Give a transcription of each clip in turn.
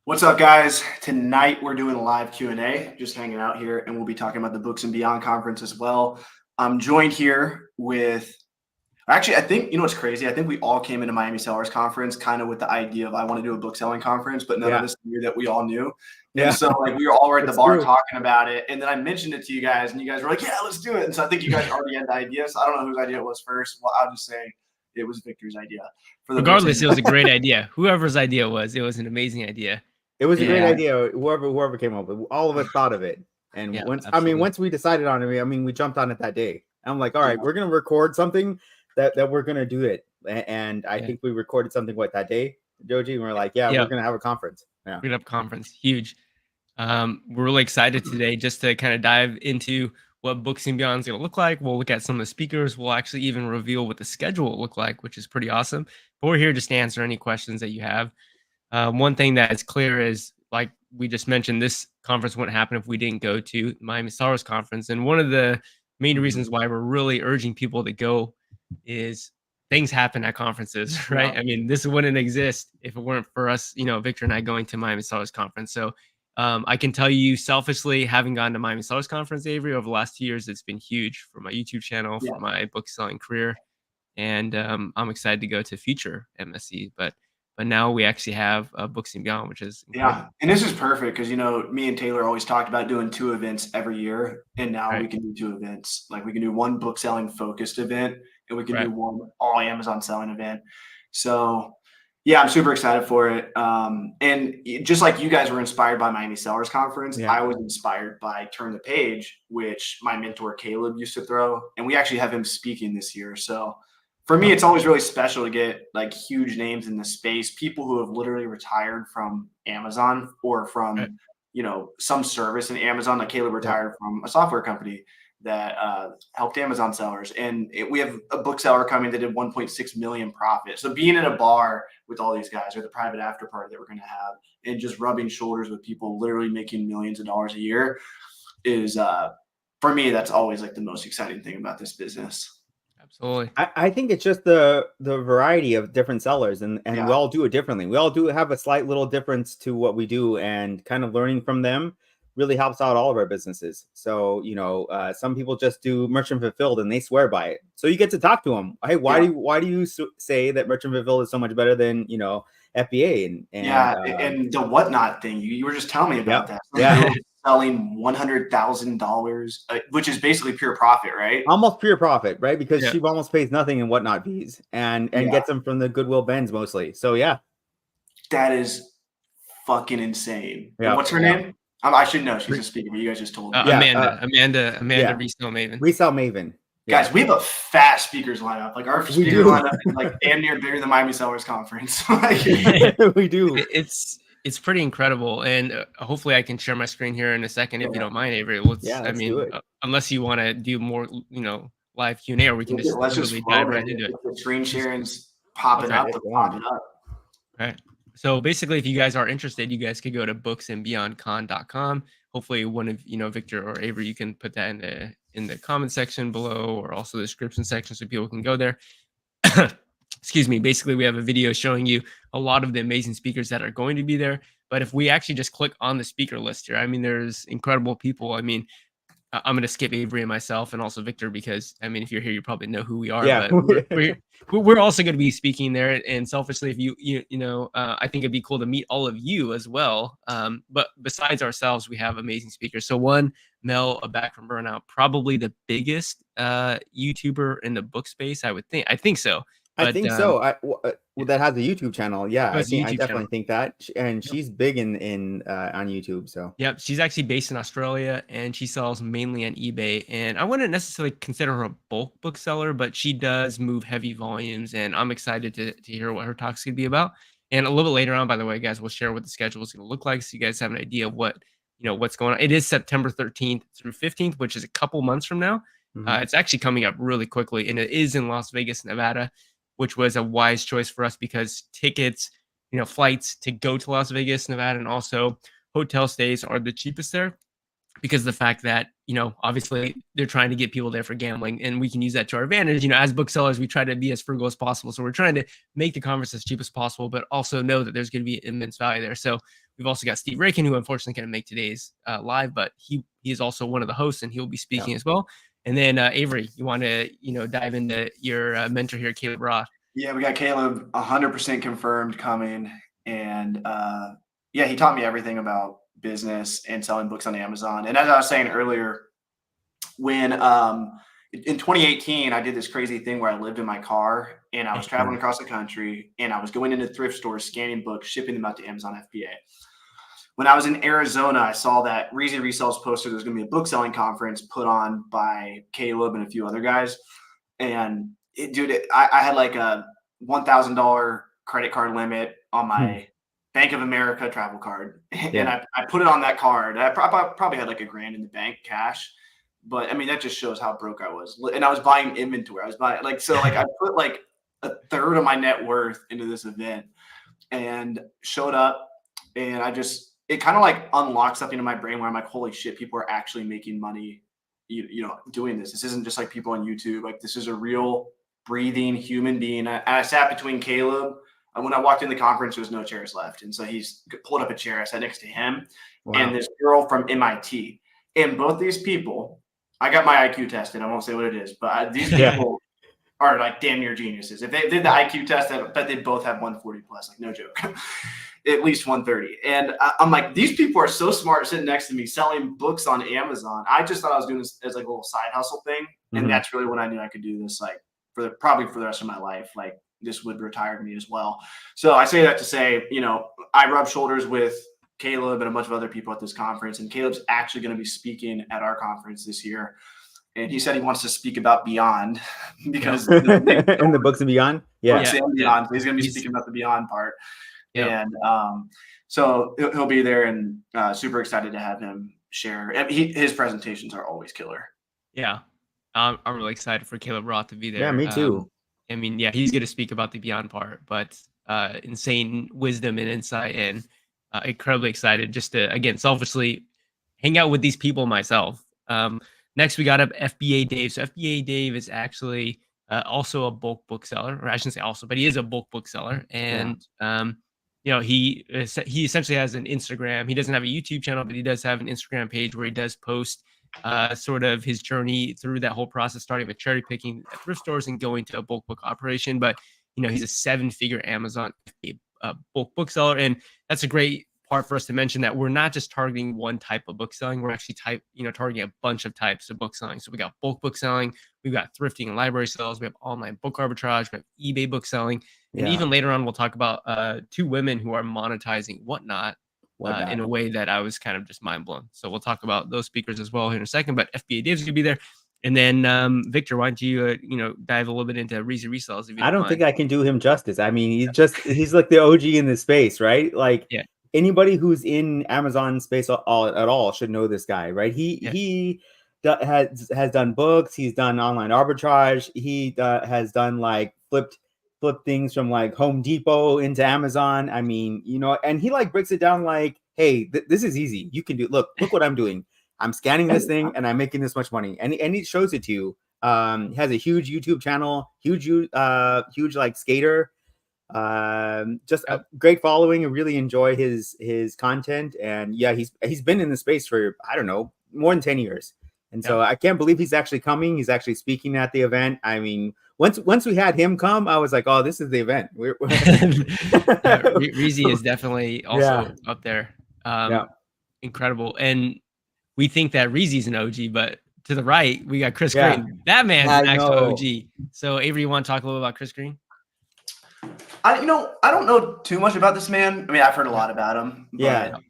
What's up, guys? Tonight we're doing a live Q&A, just hanging out here, and we'll be talking about the Books and Beyond conference as well. I'm joined here with, actually, I think, you know what's crazy? I think we all came into Miami Sellers Conference kind of with the idea of I want to do a book selling conference, but none of us knew that we all knew. And so like we were all at the bar talking about it, and then I mentioned it to you guys, and you guys were like, yeah, let's do it. And so I think you guys already had the idea. So I don't know whose idea it was first. Well, I'll just say it was Victor's idea. Regardless, it was a great idea. Whoever's idea it was an amazing idea. It was a great idea. Whoever came up with it, all of us thought of it. And once we decided on it, we jumped on it that day. I'm like, all right, we're gonna record something that we're gonna do it. And I think we recorded something that day, Joji, and we're like, we're gonna have a conference. We're gonna have a conference, huge. We're really excited today just to kind of dive into what Books and Beyond is gonna look like. We'll look at some of the speakers. We'll actually even reveal what the schedule will look like, which is pretty awesome. But we're here just to answer any questions that you have. One thing that is clear is, like we just mentioned, this conference wouldn't happen if we didn't go to Miami Sellers Conference. And one of the main reasons why we're really urging people to go is things happen at conferences, right? I mean, this wouldn't exist if it weren't for us, Victor and I going to Miami Sellers Conference. So I can tell you selfishly, having gone to Miami Sellers Conference, Avery, over the last 2 years, it's been huge for my YouTube channel, for my book selling career. And I'm excited to go to future MSC, but now we actually have Books and Beyond, which is incredible. And this is perfect because me and Taylor always talked about doing 2 events every year, and now we can do 2 events. Like we can do one book selling focused event, and we can do one all Amazon selling event. So yeah, I'm super excited for it. And just like you guys were inspired by Miami Sellers Conference, I was inspired by Turn the Page, which my mentor Caleb used to throw, and we actually have him speaking this year. So for me, it's always really special to get like huge names in the space, people who have literally retired from Amazon or from, some service in Amazon. Like Caleb retired from a software company that helped Amazon sellers. And we have a bookseller coming that did 1.6 million profit. So being in a bar with all these guys, or the private after party that we're going to have, and just rubbing shoulders with people literally making millions of dollars a year is, for me, that's always like the most exciting thing about this business. Absolutely. I think it's just the variety of different sellers, and we all do it differently. We all do have a slight little difference to what we do, and kind of learning from them really helps out all of our businesses. So, some people just do merchant fulfilled and they swear by it. So you get to talk to them. Hey, why do you say that merchant fulfilled is so much better than, FBA? And the whatnot thing, you were just telling me about that. Selling $100,000, which is basically pure profit, right? Almost pure profit, right? Because she almost pays nothing in whatnot fees, and gets them from the Goodwill Bends mostly. So that is fucking insane. And what's her name? I should know. She's a speaker, but you guys just told me. Amanda, Resell Maven. Resell Maven. Guys, we have a fat speakers lineup. Like our speaker lineup is like damn near bigger than Miami Sellers Conference. We do. It's pretty incredible, and hopefully I can share my screen here in a second if you don't mind, Avery. Unless you want to do more, live Q&A, or we can just really dive right into it. The screen sharing's popping up. Right. So basically, if you guys are interested, you guys could go to booksandbeyondcon.com. Hopefully, one of Victor or Avery, you can put that in the comment section below, or also the description section, so people can go there. Excuse me. Basically, we have a video showing you a lot of the amazing speakers that are going to be there. But if we actually just click on the speaker list here, there's incredible people. I'm going to skip Avery and myself, and also Victor, because if you're here, you probably know who we are. Yeah. But we're also going to be speaking there. And selfishly, if I think it'd be cool to meet all of you as well. But besides ourselves, we have amazing speakers. So one, Mel, back from Burnout, probably the biggest YouTuber in the book space, I would think. I think so. I think so. That has a YouTube channel. Yeah, I definitely think that. And she's big in on YouTube. So yep, she's actually based in Australia, and she sells mainly on eBay. And I wouldn't necessarily consider her a bulk bookseller, but she does move heavy volumes. And I'm excited to hear what her talk's gonna be about. And a little bit later on, by the way, guys, we'll share what the schedule is gonna look like, so you guys have an idea of what what's going on. It is September 13th through 15th, which is a couple months from now. It's actually coming up really quickly, and it is in Las Vegas, Nevada, which was a wise choice for us because tickets, flights to go to Las Vegas, Nevada, and also hotel stays are the cheapest there, because of the fact that obviously they're trying to get people there for gambling, and we can use that to our advantage. As booksellers, we try to be as frugal as possible. So we're trying to make the conference as cheap as possible, but also know that there's going to be immense value there. So we've also got Steve Rakin, who unfortunately couldn't make today's live, but he is also one of the hosts, and he'll be speaking as well. And then Avery, you want to, dive into your mentor here, Caleb Roth. Yeah, we got Caleb 100% confirmed coming. And he taught me everything about business and selling books on Amazon. And as I was saying earlier, when in 2018, I did this crazy thing where I lived in my car and I was traveling across the country and I was going into thrift stores, scanning books, shipping them out to Amazon FBA. When I was in Arizona, I saw that Reezy Resellers posted there's going to be a book selling conference put on by Caleb and a few other guys. And I had like a $1,000 credit card limit on my Bank of America travel card. And I put it on that card. I probably had like $1,000 in the bank cash. But I mean, that just shows how broke I was. And I was buying inventory. I was buying I put like a third of my net worth into this event and showed up. And it kind of like unlocked something in my brain where I'm like, holy shit, people are actually making money, doing this. This isn't just like people on YouTube. Like, this is a real breathing human being. I sat between Caleb. And when I walked in the conference, there was no chairs left. And so he's pulled up a chair. I sat next to him and this girl from MIT. And both these people, I got my IQ tested. I won't say what it is, but these people are like damn near geniuses. If they did the IQ test, I bet they both have 140 plus, like no joke, at least 130. And I'm like, these people are so smart sitting next to me selling books on Amazon. I just thought I was doing this as like a little side hustle thing. And that's really when I knew I could do this, like probably for the rest of my life. Like, this would retire me as well. So I say that to say, I rub shoulders with Caleb and a bunch of other people at this conference, and Caleb's actually going to be speaking at our conference this year. And he said he wants to speak about Beyond because in the books and Beyond. Books and Beyond. He's going to be speaking about the Beyond part. And so he'll be there, and super excited to have him share. And his presentations are always killer. Yeah. I'm really excited for Caleb Roth to be there. Yeah, me too. I mean, he's going to speak about the Beyond part, but insane wisdom and insight, and incredibly excited just to, again, selfishly hang out with these people myself. Next, we got up FBA Dave. So FBA Dave is actually also a bulk bookseller, or I shouldn't say also, but he is a bulk bookseller. And, he essentially has an Instagram. He doesn't have a YouTube channel, but he does have an Instagram page where he does post sort of his journey through that whole process, starting with cherry picking at thrift stores and going to a bulk book operation. But, he's a 7-figure Amazon bulk bookseller. And that's a great part for us to mention, that we're not just targeting one type of book selling. We're actually targeting a bunch of types of book selling. So we got bulk book selling, we've got thrifting and library sales, we have online book arbitrage, we have eBay book selling. And even later on, we'll talk about 2 women who are monetizing Whatnot. In a way that I was kind of just mind blown. So we'll talk about those speakers as well here in a second, but FBA Dave's gonna be there. And then Victor, why don't you dive a little bit into Reezy Resellers? I don't think I can do him justice. I mean, he's like the OG in this space, right? Like anybody who's in Amazon space at all should know this guy, right? He has done books, he's done online arbitrage, he has done like flip things from like Home Depot into Amazon. I mean, and he like breaks it down like, hey, this is easy. You can do, look what I'm doing. I'm scanning this thing and I'm making this much money. And he shows it to you. He has a huge YouTube channel, huge like skater. Just a great following, and really enjoy his content. And he's been in the space for, I don't know, more than 10 years. And so I can't believe he's actually coming. He's actually speaking at the event. I mean, once we had him come, I was like, oh, this is the event. Reezy is definitely also up there. Incredible. And we think that Reezy's an OG, but to the right, we got Chris Green. That man's an actual OG. So Avery, you want to talk a little about Chris Green? I don't know too much about this man. I mean, I've heard a lot about him. But,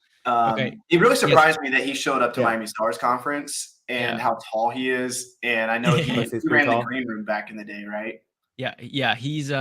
it really surprised me that he showed up to Miami Stars conference and how tall he is. And I know he ran the green room back in the day, right? Yeah. He's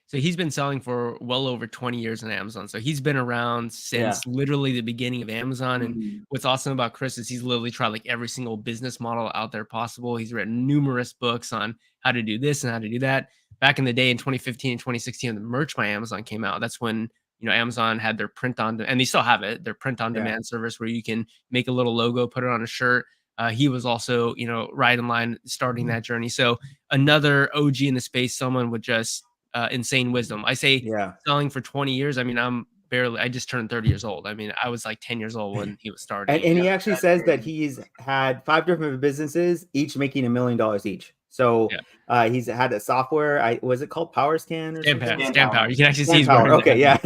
so he's been selling for well over 20 years on Amazon. So he's been around since literally the beginning of Amazon. And what's awesome about Chris is he's literally tried like every single business model out there possible. He's written numerous books on how to do this and how to do that. Back in the day in 2015 and 2016, when the Merch by Amazon came out, that's when Amazon had their print on, and they still have it, their print on demand service where you can make a little logo, put it on a shirt. he was also, right in line starting that journey. So another OG in the space, someone with just insane wisdom. I say selling for 20 years. I mean, I just turned 30 years old. I mean, I was like 10 years old when he was starting. And he actually says that he's had 5 different businesses, each making $1 million each. So he's had a software. Was it called Power Scan or something? Scan Power. You can actually see his Power. Okay, yeah.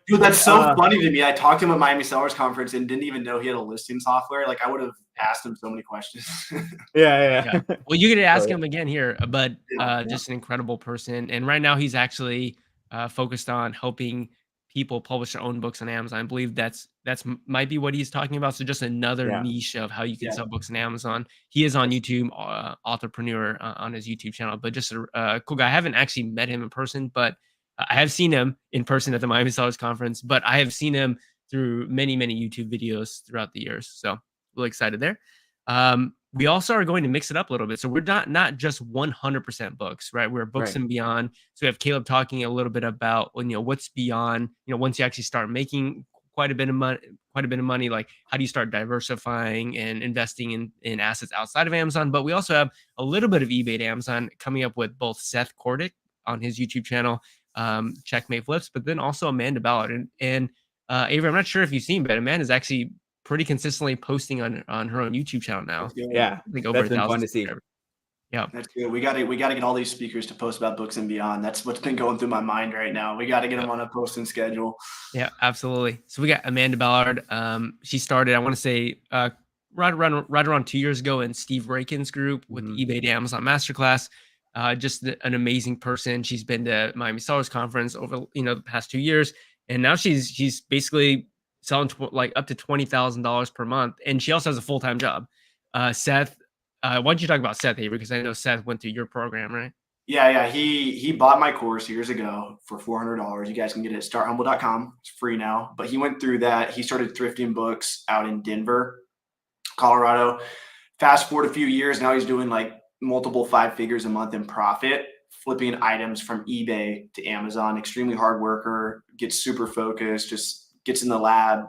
Dude, that's so funny to me. I talked to him at Miami Sellers Conference and didn't even know he had a listing software. Like I would have asked him so many questions. yeah. Well, you get to ask him again here, but just an incredible person. And right now he's actually focused on helping people publish their own books on Amazon. I believe that's might be what he's talking about. So just another niche of how you can sell books on Amazon. He is on YouTube, authorpreneur on his YouTube channel, but just a cool guy. I haven't actually met him in person, but I have seen him in person at the Miami Sellers Conference, but I have seen him through many YouTube videos throughout the years. So really excited there. We also are going to mix it up a little bit. So we're not just 100% books, right? We're books and beyond. So we have Caleb talking a little bit about, what's beyond, once you actually start making quite a bit of money, like how do you start diversifying and investing in assets outside of Amazon? But we also have a little bit of eBay to Amazon coming up with both Seth Kordick on his YouTube channel, Checkmate Flips, but then also Amanda Ballard. And Avery, I'm not sure if you've seen, but Amanda's actually pretty consistently posting on her own YouTube channel now. Yeah, I think over 1,000 to see. Yeah, that's good. We got to get all these speakers to post about books and beyond. That's what's been going through my mind right now. We got to get them on a posting schedule. Yeah, absolutely. So we got Amanda Ballard. She started, I want to say, right around 2 years ago in Steve Rakin's group with eBay to Amazon Masterclass. Just an amazing person. She's been to Miami Sellers Conference over the past 2 years, and now she's basically selling like up to $20,000 per month, and she also has a full-time job. Seth, why don't you talk about Seth, Avery? Because I know Seth went through your program, right? Yeah. He bought my course years ago for $400. You guys can get it at starthumble.com. It's free now. But he went through that. He started thrifting books out in Denver, Colorado. Fast forward a few years, now he's doing like multiple 5 figures a month in profit, flipping items from eBay to Amazon. Extremely hard worker, gets super focused, just gets in the lab,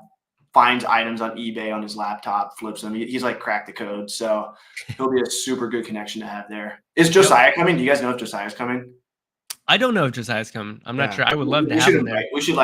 finds items on eBay on his laptop, flips them. He's like cracked the code. So he'll be a super good connection to have there. Is Josiah coming? Do you guys know if Josiah's coming? I don't know if Josiah's coming. I'm not sure. I would love to have him there. We should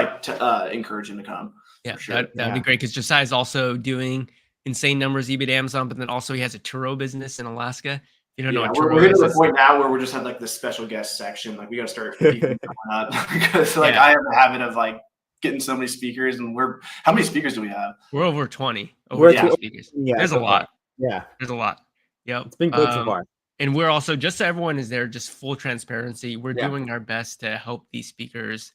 encourage him to come. Yeah, sure. That'd be great because Josiah's also doing insane numbers eBay to Amazon, but then also he has a Turo business in Alaska. You don't know what Turo we're is. We're to the point now where we're just have like this special guest section. Like we got to start up because I have a habit of like getting so many speakers, and how many speakers do we have? We're over 20 speakers. Yeah, there's a lot. Yeah, there's a lot. Yeah, it's been good so far. And we're also, just so everyone is there, just full transparency, we're doing our best to help these speakers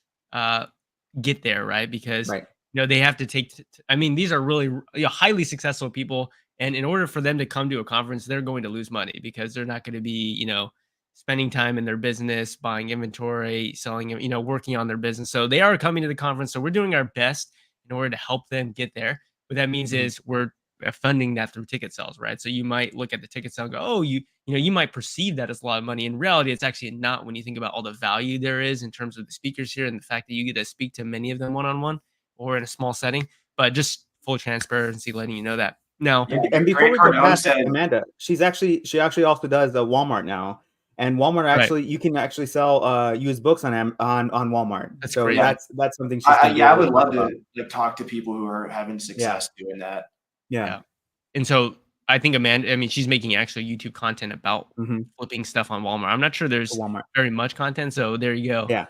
get there, right? Because they have to take. I mean, these are really highly successful people, and in order for them to come to a conference, they're going to lose money because they're not going to be spending time in their business, buying inventory, selling, working on their business. So they are coming to the conference. So we're doing our best in order to help them get there. What that means is we're funding that through ticket sales, right? So you might look at the ticket sale and go, oh, you might perceive that as a lot of money. In reality, it's actually not when you think about all the value there is in terms of the speakers here and the fact that you get to speak to many of them one-on-one or in a small setting, but just full transparency, letting you know that. Now, and before we go past Amanda, she actually also does the Walmart now. And Walmart actually, you can actually sell used books on Walmart. That's so great. That's something. I would love to talk to people who are having success doing that. Yeah. And so I think Amanda, I mean, she's making actual YouTube content about flipping stuff on Walmart. I'm not sure there's very much content. So there you go. Yeah.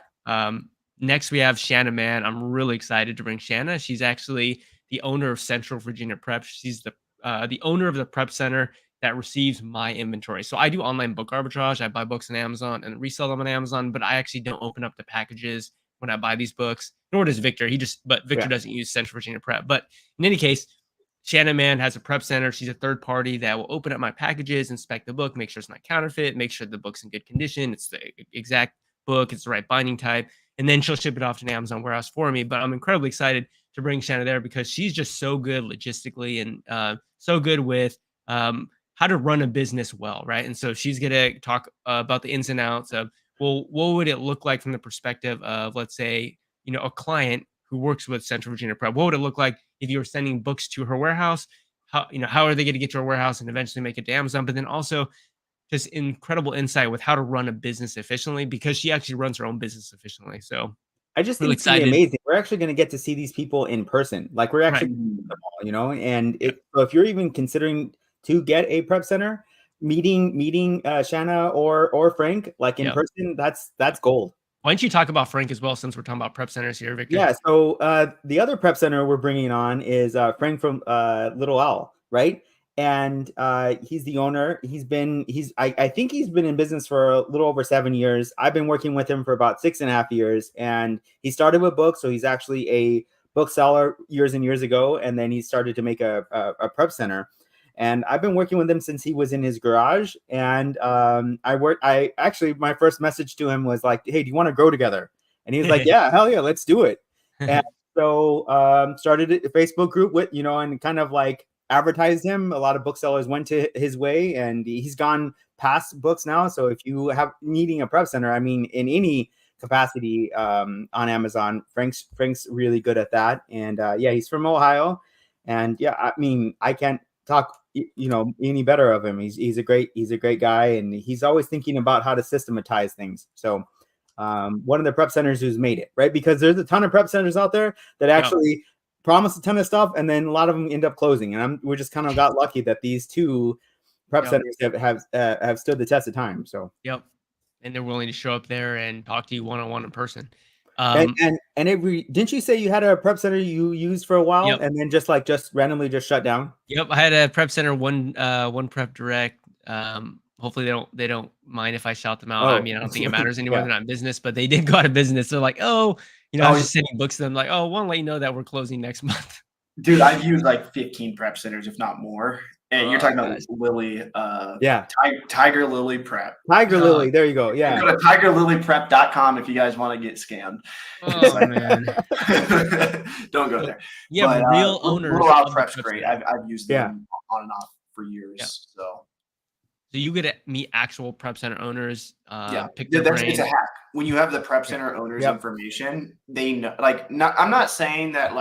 Next, we have Shanna Mann. I'm really excited to bring Shanna. She's actually the owner of Central Virginia Prep. She's the owner of the prep center that receives my inventory. So I do online book arbitrage. I buy books on Amazon and resell them on Amazon, but I actually don't open up the packages when I buy these books, nor does Victor. Victor doesn't use Central Virginia Prep. But in any case, Shannon Mann has a prep center. She's a third party that will open up my packages, inspect the book, make sure it's not counterfeit, make sure the book's in good condition, it's the exact book, it's the right binding type, and then she'll ship it off to an Amazon warehouse for me. But I'm incredibly excited to bring Shannon there because she's just so good logistically and so good with how to run a business well, right? And so she's going to talk about the ins and outs of, well, what would it look like from the perspective of, let's say, a client who works with Central Virginia Prep? What would it look like if you were sending books to her warehouse? how are they going to get to our warehouse and eventually make it to Amazon? But then also just incredible insight with how to run a business efficiently, because she actually runs her own business efficiently. So I just really think it's gonna be excited. amazing. We're actually gonna get to see these people in person. Like we're Right. actually, and so if you're even considering to get a prep center, meeting Shanna or Frank like in person, that's gold. Why don't you talk about Frank as well, since we're talking about prep centers here, Victor? Yeah. So the other prep center we're bringing on is Frank from Little Owl, right? And he's the owner. I think he's been in business for a little over 7 years. I've been working with him for about 6.5 years, and he started with books. So he's actually a bookseller years and years ago, and then he started to make a prep center. And I've been working with him since he was in his garage. And I actually, my first message to him was like, "Hey, do you want to grow together?" And he was like, "Yeah, hell yeah, let's do it." And so started a Facebook group with, and kind of like advertised him. A lot of booksellers went to his way, and he's gone past books now. So if you have needing a prep center, I mean, in any capacity on Amazon, Frank's really good at that. And yeah, he's from Ohio. And yeah, I mean, I can't talk any better of him. He's a great guy, and he's always thinking about how to systematize things. So one of the prep centers who's made it, right? Because there's a ton of prep centers out there that actually promise a ton of stuff, and then a lot of them end up closing. And we just kind of got lucky that these two prep centers have stood the test of time. So and they're willing to show up there and talk to you one-on-one in person. And didn't you say you had a prep center you used for a while and then just randomly shut down? I had a prep center, one prep direct. Hopefully they don't mind if I shout them out. I mean, I don't think it matters anymore. They're not in business, but they did go out of business. They're like, I was just sending books to them like, want to let you know that we're closing next month. Dude, I've used like 15 prep centers, if not more. And you're talking about Lily, Tiger Lily Prep. Tiger Lily, there you go. Yeah. Go to tigerlilyprep.com if you guys want to get scammed. Oh man. Don't go there. Yeah, but real owners. Little Owl Prep's great. I've used them on and off for years. So you get to meet actual prep center owners. Pick their brain. It's a hack. When you have the prep center owners information, they know. Like, I'm not saying that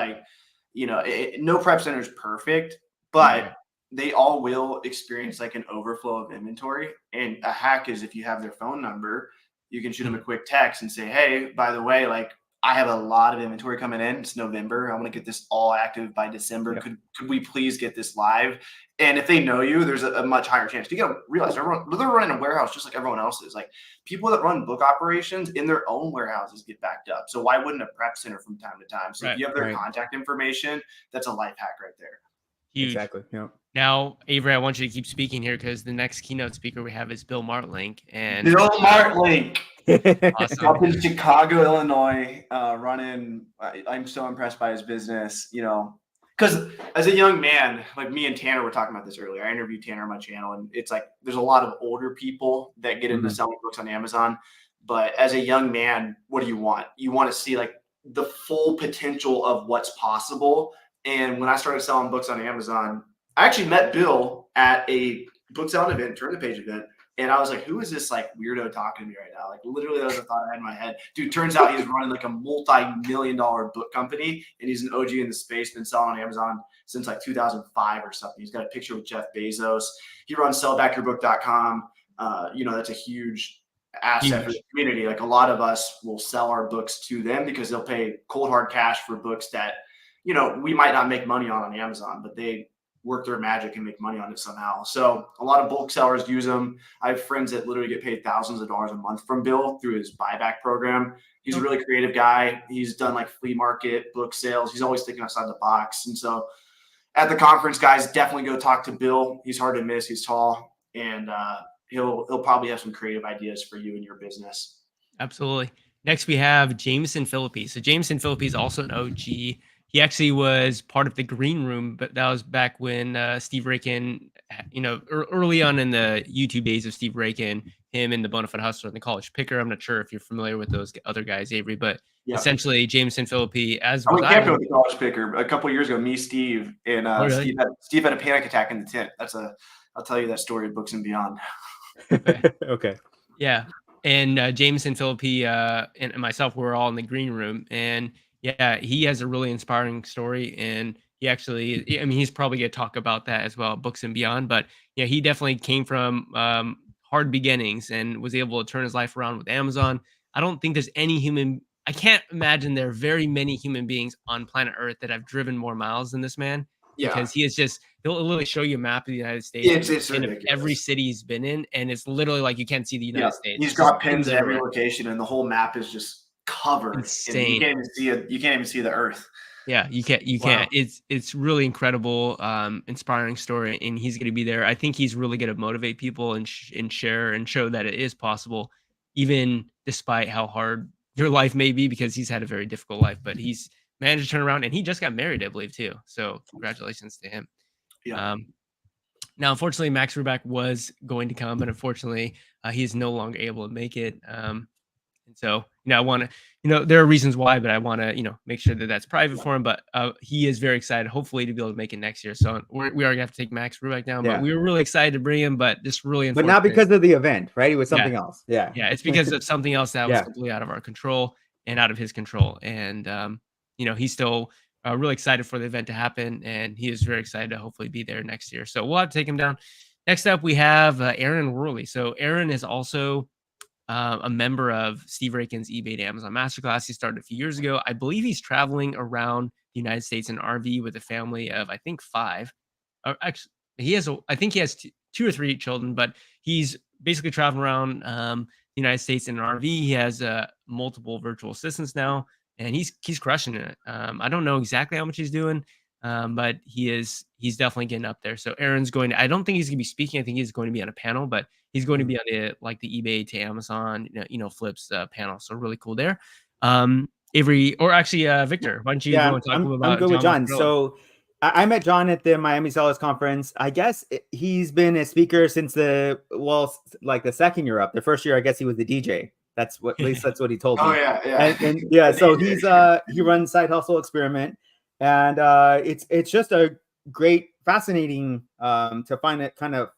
no prep center is perfect, but they all will experience like an overflow of inventory. And a hack is if you have their phone number, you can shoot them a quick text and say, "Hey, by the way, like I have a lot of inventory coming in. It's November. I want to get this all active by December. Could we please get this live?" And if they know you, there's a much higher chance. You got to realize they're running a warehouse just like everyone else is. Like people that run book operations in their own warehouses get backed up. So why wouldn't a prep center from time to time? So if you have their contact information, that's a life hack right there. Huge. Exactly. Yeah. Now, Avery, I want you to keep speaking here because the next keynote speaker we have is Bill Martlink. And Bill Martlink. Awesome. Up in Chicago, Illinois, running. I'm so impressed by his business, because as a young man, like me and Tanner were talking about this earlier. I interviewed Tanner on my channel, and it's like there's a lot of older people that get into selling books on Amazon. But as a young man, what do you want? You want to see like the full potential of what's possible. And when I started selling books on Amazon, I actually met Bill at a book selling event, turn the page event. And I was like, who is this like weirdo talking to me right now? Like literally that was a thought I had in my head. Dude, turns out he's running like a multi-million-dollar book company, and he's an OG in the space, been selling on Amazon since like 2005 or something. He's got a picture with Jeff Bezos. He runs sellbackyourbook.com. That's a huge asset for the community. Like a lot of us will sell our books to them because they'll pay cold hard cash for books that, we might not make money on Amazon, but they work their magic and make money on it somehow. So a lot of bulk sellers use them. I have friends that literally get paid thousands of dollars a month from Bill through his buyback program. He's a really creative guy. He's done like flea market book sales. He's always thinking outside the box. And so at the conference, guys, definitely go talk to Bill. He's hard to miss. He's tall, and he'll probably have some creative ideas for you and your business. Absolutely. Next, we have Jameson Philippi. So Jameson Philippi is also an OG. He actually was part of the green room, but that was back when Steve Rakin, early on in the YouTube days of Steve Rakin, him and the Bonafide Hustler and the College Picker. I'm not sure if you're familiar with those other guys, Avery, but essentially Jameson Philippi, as I went camping with the College Picker a couple of years ago. Me, Steve, and really? Steve had a panic attack in the tent. I'll tell you that story of Books and Beyond. Okay. Yeah, and Jameson Philippi and myself were all in the green room, and yeah, he has a really inspiring story, and he actually, I mean, he's probably going to talk about that as well, Books and Beyond. But yeah, he definitely came from hard beginnings and was able to turn his life around with Amazon. I don't think there's any I can't imagine there are very many human beings on planet Earth that have driven more miles than this man, Yeah. because he is just, he'll literally show you a map of the United States It's and of every ridiculous. city he's been in. And it's literally like you can't see the Yeah. United States. He's It's just got pins pins in every everywhere. location, and the whole map is just covered, and you Insane. can't even see it. You can't even see the Earth. Yeah, you can't. Wow. It's really incredible, inspiring story, and he's going to be there. I think he's really going to motivate people and share and show that it is possible, even despite how hard your life may be, because he's had a very difficult life, but he's managed to turn around, and he just got married, I believe, too. So congratulations to him. Yeah. Now, unfortunately, Max Ruback was going to come, but unfortunately, he is no longer able to make it. And so, I want to, there are reasons why, but I want to, make sure that that's private for him. But he is very excited, hopefully, to be able to make it next year. So we are going to have to take Max Ruback down, but we were really excited to bring him, but just really But unfortunate. not because of the event, right? It was something else. Yeah. Yeah. It's because of something else that was completely out of our control and out of his control. And, he's still really excited for the event to happen. And he is very excited to hopefully be there next year. So we'll have to take him down. Next up, we have Aaron Worley. So Aaron is also a member of Steve Rakin's eBay to Amazon Masterclass. He started a few years ago. I believe he's traveling around the United States in RV with a family of, I think, 5. Actually, I think he has 2 or 3 children, but he's basically traveling around the United States in an RV. He has multiple virtual assistants now, and he's crushing it. I don't know exactly how much he's doing, but he's definitely getting up there. So Aaron's I don't think he's going to be speaking. I think he's going to be on a panel, but he's going to be on the eBay to Amazon, flips panel. So really cool there. Avery, or actually Victor, why don't you go and talk a little about I'm good with John. John. So I met John at the Miami Sellers Conference. I guess he's been a speaker since the second year up. The first year, I guess he was the DJ. That's what, at least that's what he told me. Oh yeah. And yeah, so he's he runs Side Hustle Experiment, and it's just a great, fascinating to find it, kind of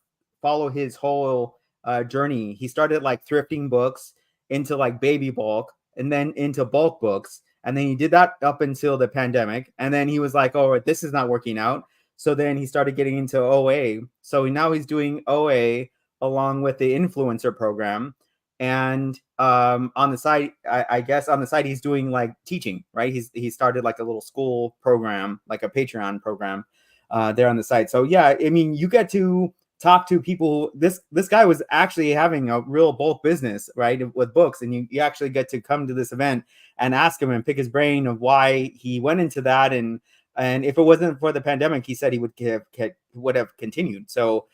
follow his whole journey. He started like thrifting books into like baby bulk, and then into bulk books. And then he did that up until the pandemic. And then he was like, oh, this is not working out. So then he started getting into OA. So now he's doing OA along with the influencer program. And on the side, I guess on the side, he's doing like teaching, right? He started like a little school program, like a Patreon program there on the side. So yeah, I mean, you get to talk to people. This guy was actually having a real bulk business, right, with books, and you actually get to come to this event and ask him and pick his brain of why he went into that, and if it wasn't for the pandemic, he said he would have continued. So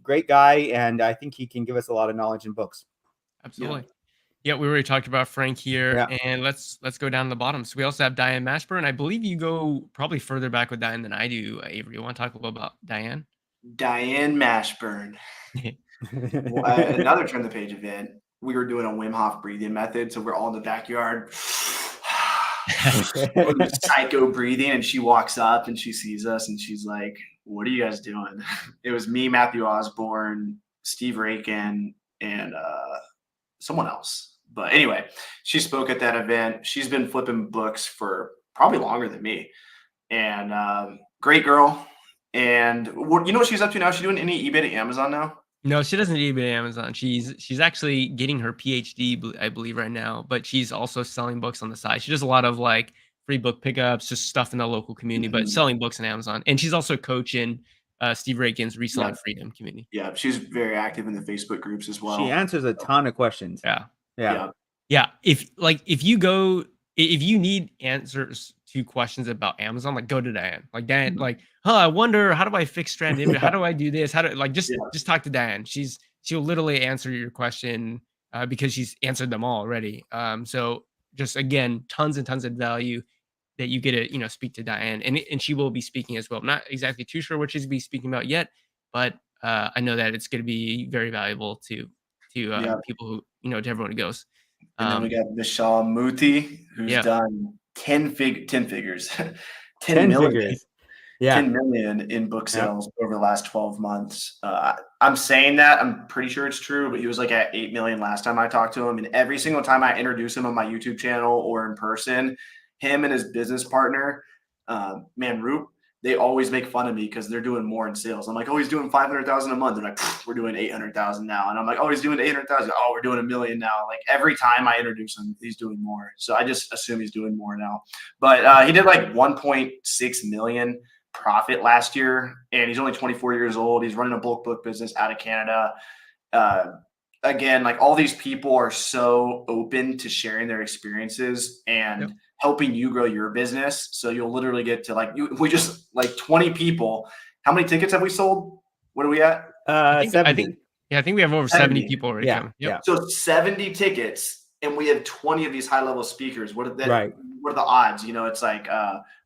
great guy, and I think he can give us a lot of knowledge in books. Absolutely. Yeah, we already talked about Frank here, and let's go down the bottom. So we also have Diane Mashburn. I believe you go probably further back with Diane than I do, Avery. You want to talk a little about Diane? Diane Mashburn. Another turn the page event. We were doing a Wim Hof breathing method, so we're all in the backyard, psycho breathing, and she walks up and she sees us and she's like, "What are you guys doing?" It was me, Matthew Osborne, Steve Rakin, and someone else. But anyway, she spoke at that event. She's been flipping books for probably longer than me, and great girl. And you know what she's up to now? She's doing any eBay to Amazon now? No, she doesn't eBay to Amazon. She's actually getting her PhD, I believe, right now. But she's also selling books on the side. She does a lot of like free book pickups, just stuff in the local community, but selling books on Amazon. And she's also coaching Steve Rakin's Reselling Freedom community. Yeah, she's very active in the Facebook groups as well. She answers a ton of questions. Yeah. If you need answers to questions about Amazon, like go to Diane. Like Diane, like, I wonder, how do I fix stranded inventory? How do I do this? How do just talk to Diane. She'll literally answer your question because she's answered them all already. So just again, tons and tons of value that you get to speak to Diane, and she will be speaking as well. I'm not exactly too sure what she's going to be speaking about yet, but I know that it's going to be very valuable to people who to everyone who goes. And then we got Vishal Muthi, who's done 10 figures, 10 million. 10 million in book sales over the last 12 months. I'm saying that, I'm pretty sure it's true, but he was like at 8 million last time I talked to him. And every single time I introduce him on my YouTube channel or in person, him and his business partner, Roop, they always make fun of me because they're doing more in sales. I'm like, oh, he's doing 500,000 a month. They're like, we're doing 800,000 now. And I'm like, oh, he's doing 800,000. Oh, we're doing $1 million now. Like every time I introduce him, he's doing more. So I just assume he's doing more now. But he did like 1.6 million profit last year, and he's only 24 years old. He's running a bulk book business out of Canada. Again, like all these people are so open to sharing their experiences and helping you grow your business. So you'll literally get to we just like 20 people. How many tickets have we sold? What are we at? 70. I think we have over 70 people already coming. Yeah. So 70 tickets, and we have 20 of these high level speakers. What are the odds? It's like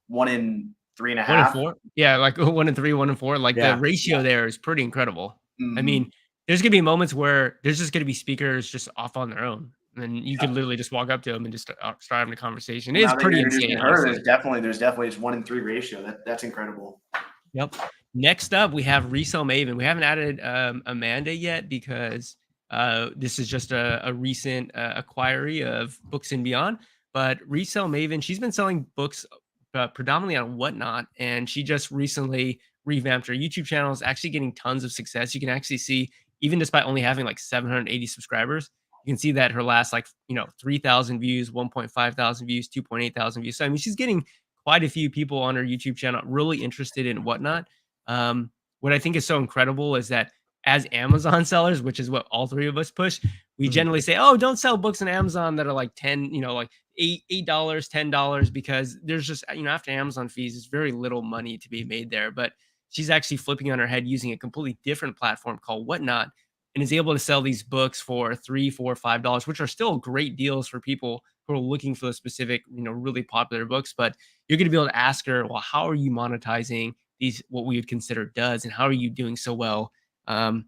1 in 3.5. 1 in 4. Yeah, like 1 in 3, 1 in 4. Like the ratio there is pretty incredible. Mm-hmm. I mean, there's gonna be moments where there's just gonna be speakers just off on their own, and then you could literally just walk up to them and just start having a conversation. It is pretty insane. There's definitely this 1 in 3 ratio. That's incredible. Yep. Next up, we have Resell Maven. We haven't added Amanda yet because this is just a recent acquiry of Books and Beyond. But Resell Maven, she's been selling books predominantly on Whatnot, and she just recently revamped her YouTube channel. Is actually getting tons of success. You can actually see, even despite only having like 780 subscribers, you can see that her last 3,000 views, 1.5 thousand views, 2.8 thousand views. So I mean, she's getting quite a few people on her YouTube channel really interested in Whatnot. What I think is so incredible is that as Amazon sellers, which is what all three of us push, we generally say, oh, don't sell books on Amazon that are like $10, like $8, $10, because there's just, after Amazon fees, there's very little money to be made there. But she's actually flipping on her head using a completely different platform called Whatnot, and is able to sell these books for $3, $4, $5, which are still great deals for people who are looking for the specific, really popular books. But you're going to be able to ask her, well, how are you monetizing these, what we would consider duds, and how are you doing so well on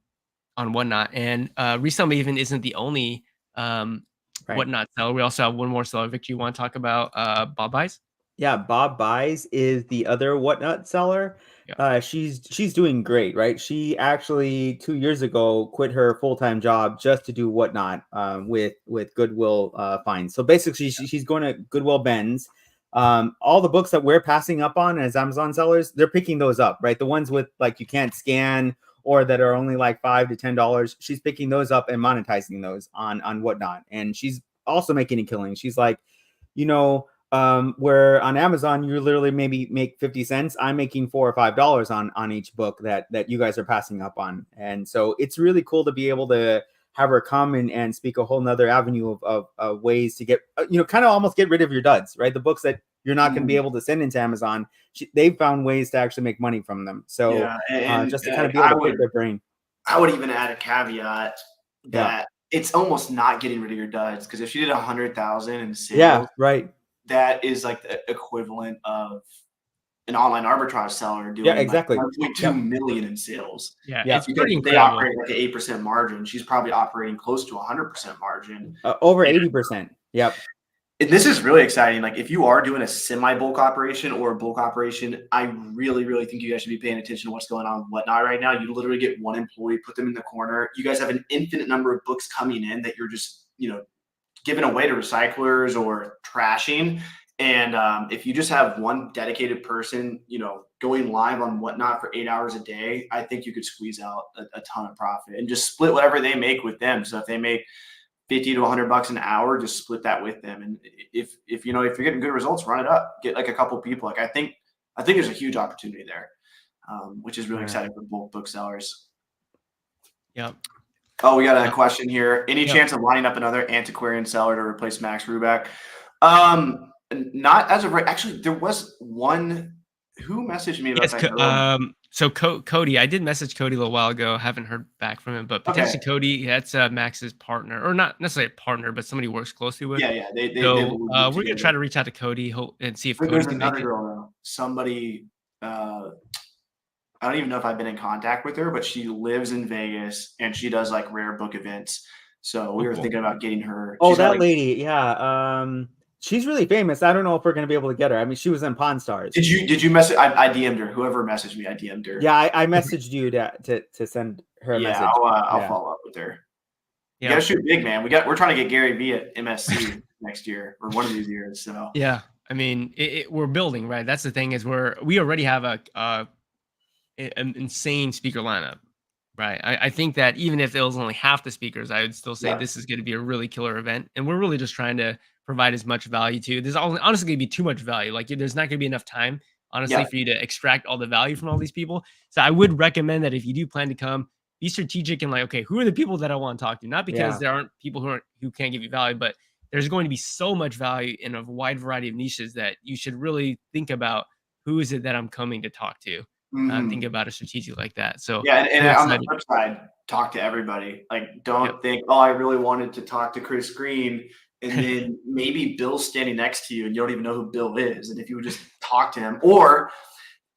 Whatnot? And Resell Maven isn't the only Whatnot seller. We also have one more seller. Victor, you want to talk about Bob Buys? Yeah, Bob Buys is the other Whatnot seller. Yeah. She's doing great, right? She actually 2 years ago quit her full-time job just to do Whatnot with Goodwill finds. So basically, she's going to Goodwill Ben's. All the books that we're passing up on as Amazon sellers, they're picking those up, right? The ones with you can't scan or that are only like $5 to $10. She's picking those up and monetizing those on Whatnot, and she's also making a killing. She's like, where on Amazon you literally maybe make 50 cents, I'm making $4 or $5 on each book that you guys are passing up on. And so it's really cool to be able to have her come and speak a whole nother avenue of ways to get, kind of almost get rid of your duds, right? The books that you're not going to be able to send into Amazon, they've found ways to actually make money from them. So just to kind of be able to pick their brain. I would even add a caveat that it's almost not getting rid of your duds, because if she did 100,000 in sales, that is like the equivalent of an online arbitrage seller doing exactly. like 1.2 million in sales. It's pretty incredible. They operate like an 8% margin. She's probably operating close to 100% margin. Over 80%. Yep. And this is really exciting. Like if you are doing a semi-bulk operation or a bulk operation, I really, really think you guys should be paying attention to what's going on with Whatnot right now. You literally get one employee, put them in the corner. You guys have an infinite number of books coming in that you're just, giving away to recyclers or trashing. And if you just have one dedicated person, going live on Whatnot for 8 hours a day, I think you could squeeze out a ton of profit and just split whatever they make with them. So if they make 50 to 100 bucks an hour, just split that with them. And if you're getting good results, run it up, get like a couple people. Like I think there's a huge opportunity there, which is really exciting for bulk booksellers. Yep. Oh, we got a question here. Any chance of lining up another antiquarian seller to replace Max Ruback? Not as of right. Actually, there was one who messaged me about that. So Cody, I did message Cody a little while ago. Haven't heard back from him, but potentially Cody, that's Max's partner, or not necessarily a partner, but somebody he works closely with. Yeah. We're gonna try to reach out to Cody and see if Cody can make it. Girl, though. Somebody. I don't even know if I've been in contact with her, but she lives in Vegas and she does like rare book events. So we were thinking about getting her. Oh, that lady. Yeah. She's really famous. I don't know if we're going to be able to get her. I mean, she was in Pawn Stars. Did you message? I DM'd her. Whoever messaged me, I DM'd her. Yeah. I messaged you to send her a message. I'll follow up with her. You got to shoot big, man. We're trying to get Gary Vee at MSC next year or one of these years. So I mean, we're building, right? That's the thing is we already have an insane speaker lineup, right? I think that even if it was only half the speakers, I would still say Yeah. this is going to be a really killer event, and we're really just trying to provide as much value to. There's honestly going to be too much value. Like there's not going to be enough time, honestly, Yeah. for you to extract all the value from all these people. So I would recommend that if you do plan to come, be strategic and like, okay, who are the people that I want to talk to? Not because Yeah. there aren't people who can't give you value, but there's going to be so much value in a wide variety of niches that you should really think about who is it that I'm coming to talk to. Think about a strategic like that. So yeah, and really on the excited. flip side, talk to everybody. Like, don't Yep. think, oh, I really wanted to talk to Chris Green, and then maybe Bill's standing next to you, and you don't even know who Bill is. And if you would just talk to him, or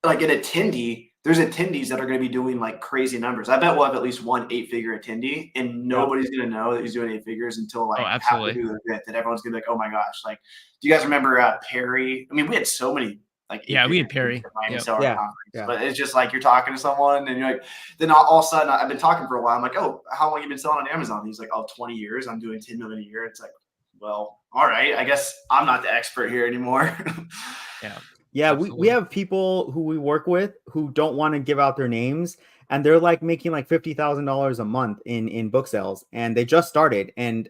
like an attendee, there's attendees that are going to be doing like crazy numbers. I bet we'll have at least one 8-figure attendee, and nobody's going to know that he's doing 8 figures until like halfway absolutely. through the event. That everyone's going to be like, oh my gosh, like, do you guys remember Perry? I mean, we had so many like Yeah, we 8-figure had Perry. attendees at Miami Yep. Seller Yeah. Conference, Yeah. but it's just like you're talking to someone, and you're like, then all of a sudden I've been talking for a while. I'm like, oh, how long you been selling on Amazon? He's like, oh, 20 years. I'm doing 10 million a year. It's like, well, all right, I guess I'm not the expert here anymore. Yeah. Yeah, Absolutely. we have people who we work with who don't want to give out their names, and they're like making like $50,000 a month in book sales, and they just started, and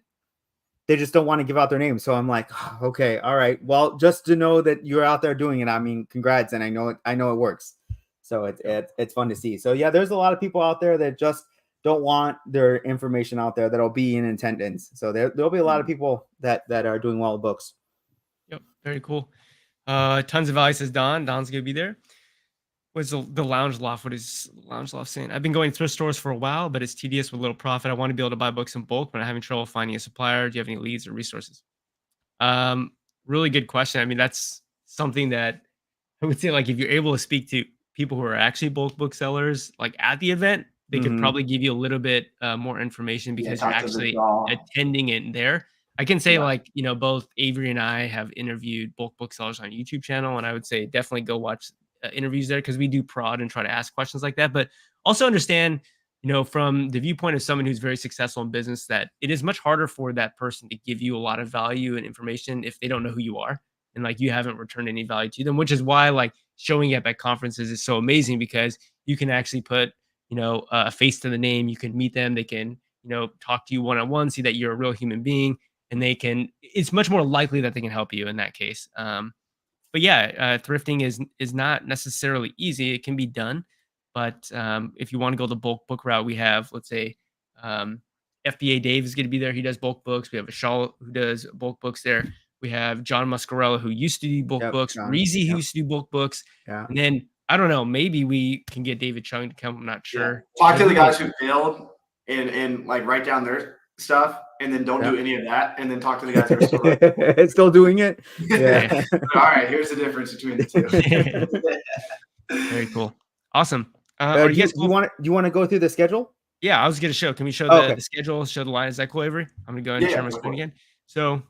they just don't want to give out their names. So I'm like, okay, all right, well, just to know that you're out there doing it, I mean, congrats, and I know it works. So it's fun to see. So yeah, there's a lot of people out there that just don't want their information out there that'll be in attendance. So there'll be a lot of people that are doing well with books. Yep. Very cool. Tons of value, says Don. Don's gonna be there. What's the Lounge Loft? What is Lounge Loft saying? I've been going thrift stores for a while, but it's tedious with little profit. I want to be able to buy books in bulk, but I'm having trouble finding a supplier. Do you have any leads or resources? Really good question. I mean, that's something that I would say, like, if you're able to speak to people who are actually bulk booksellers, like at the event, they could probably give you a little bit more information because you're talk to the actually doll. attending it there. I can say, Yeah. like, both Avery and I have interviewed bulk booksellers on YouTube channel, and I would say definitely go watch interviews there because we do prod and try to ask questions like that. But also understand, from the viewpoint of someone who's very successful in business, that it is much harder for that person to give you a lot of value and information if they don't know who you are and like you haven't returned any value to them, which is why like showing up at conferences is so amazing because you can actually put, a face to the name. You can meet them. They can, talk to you one-on-one, see that you're a real human being, and it's much more likely that they can help you in that case. But yeah, thrifting is not necessarily easy. It can be done, but if you want to go the bulk book route, we have, let's say, FBA Dave is going to be there. He does bulk books. We have Vishal who does bulk books there. We have John Muscarella who used to do bulk books. Reezy who used to do bulk books. Yeah. And then I don't know, maybe we can get David Chung to come. I'm not sure. Yeah. Talk to the guys who failed and like write down their stuff, and then don't do any of that, and then talk to the guys who are still, still doing it. Yeah. All right, here's the difference between the two. Very cool. Awesome. Do you want to go through the schedule? Yeah, I was going to show. Can we show the schedule, show the line? Is that cool, Avery? I'm going to go ahead and share my screen again. So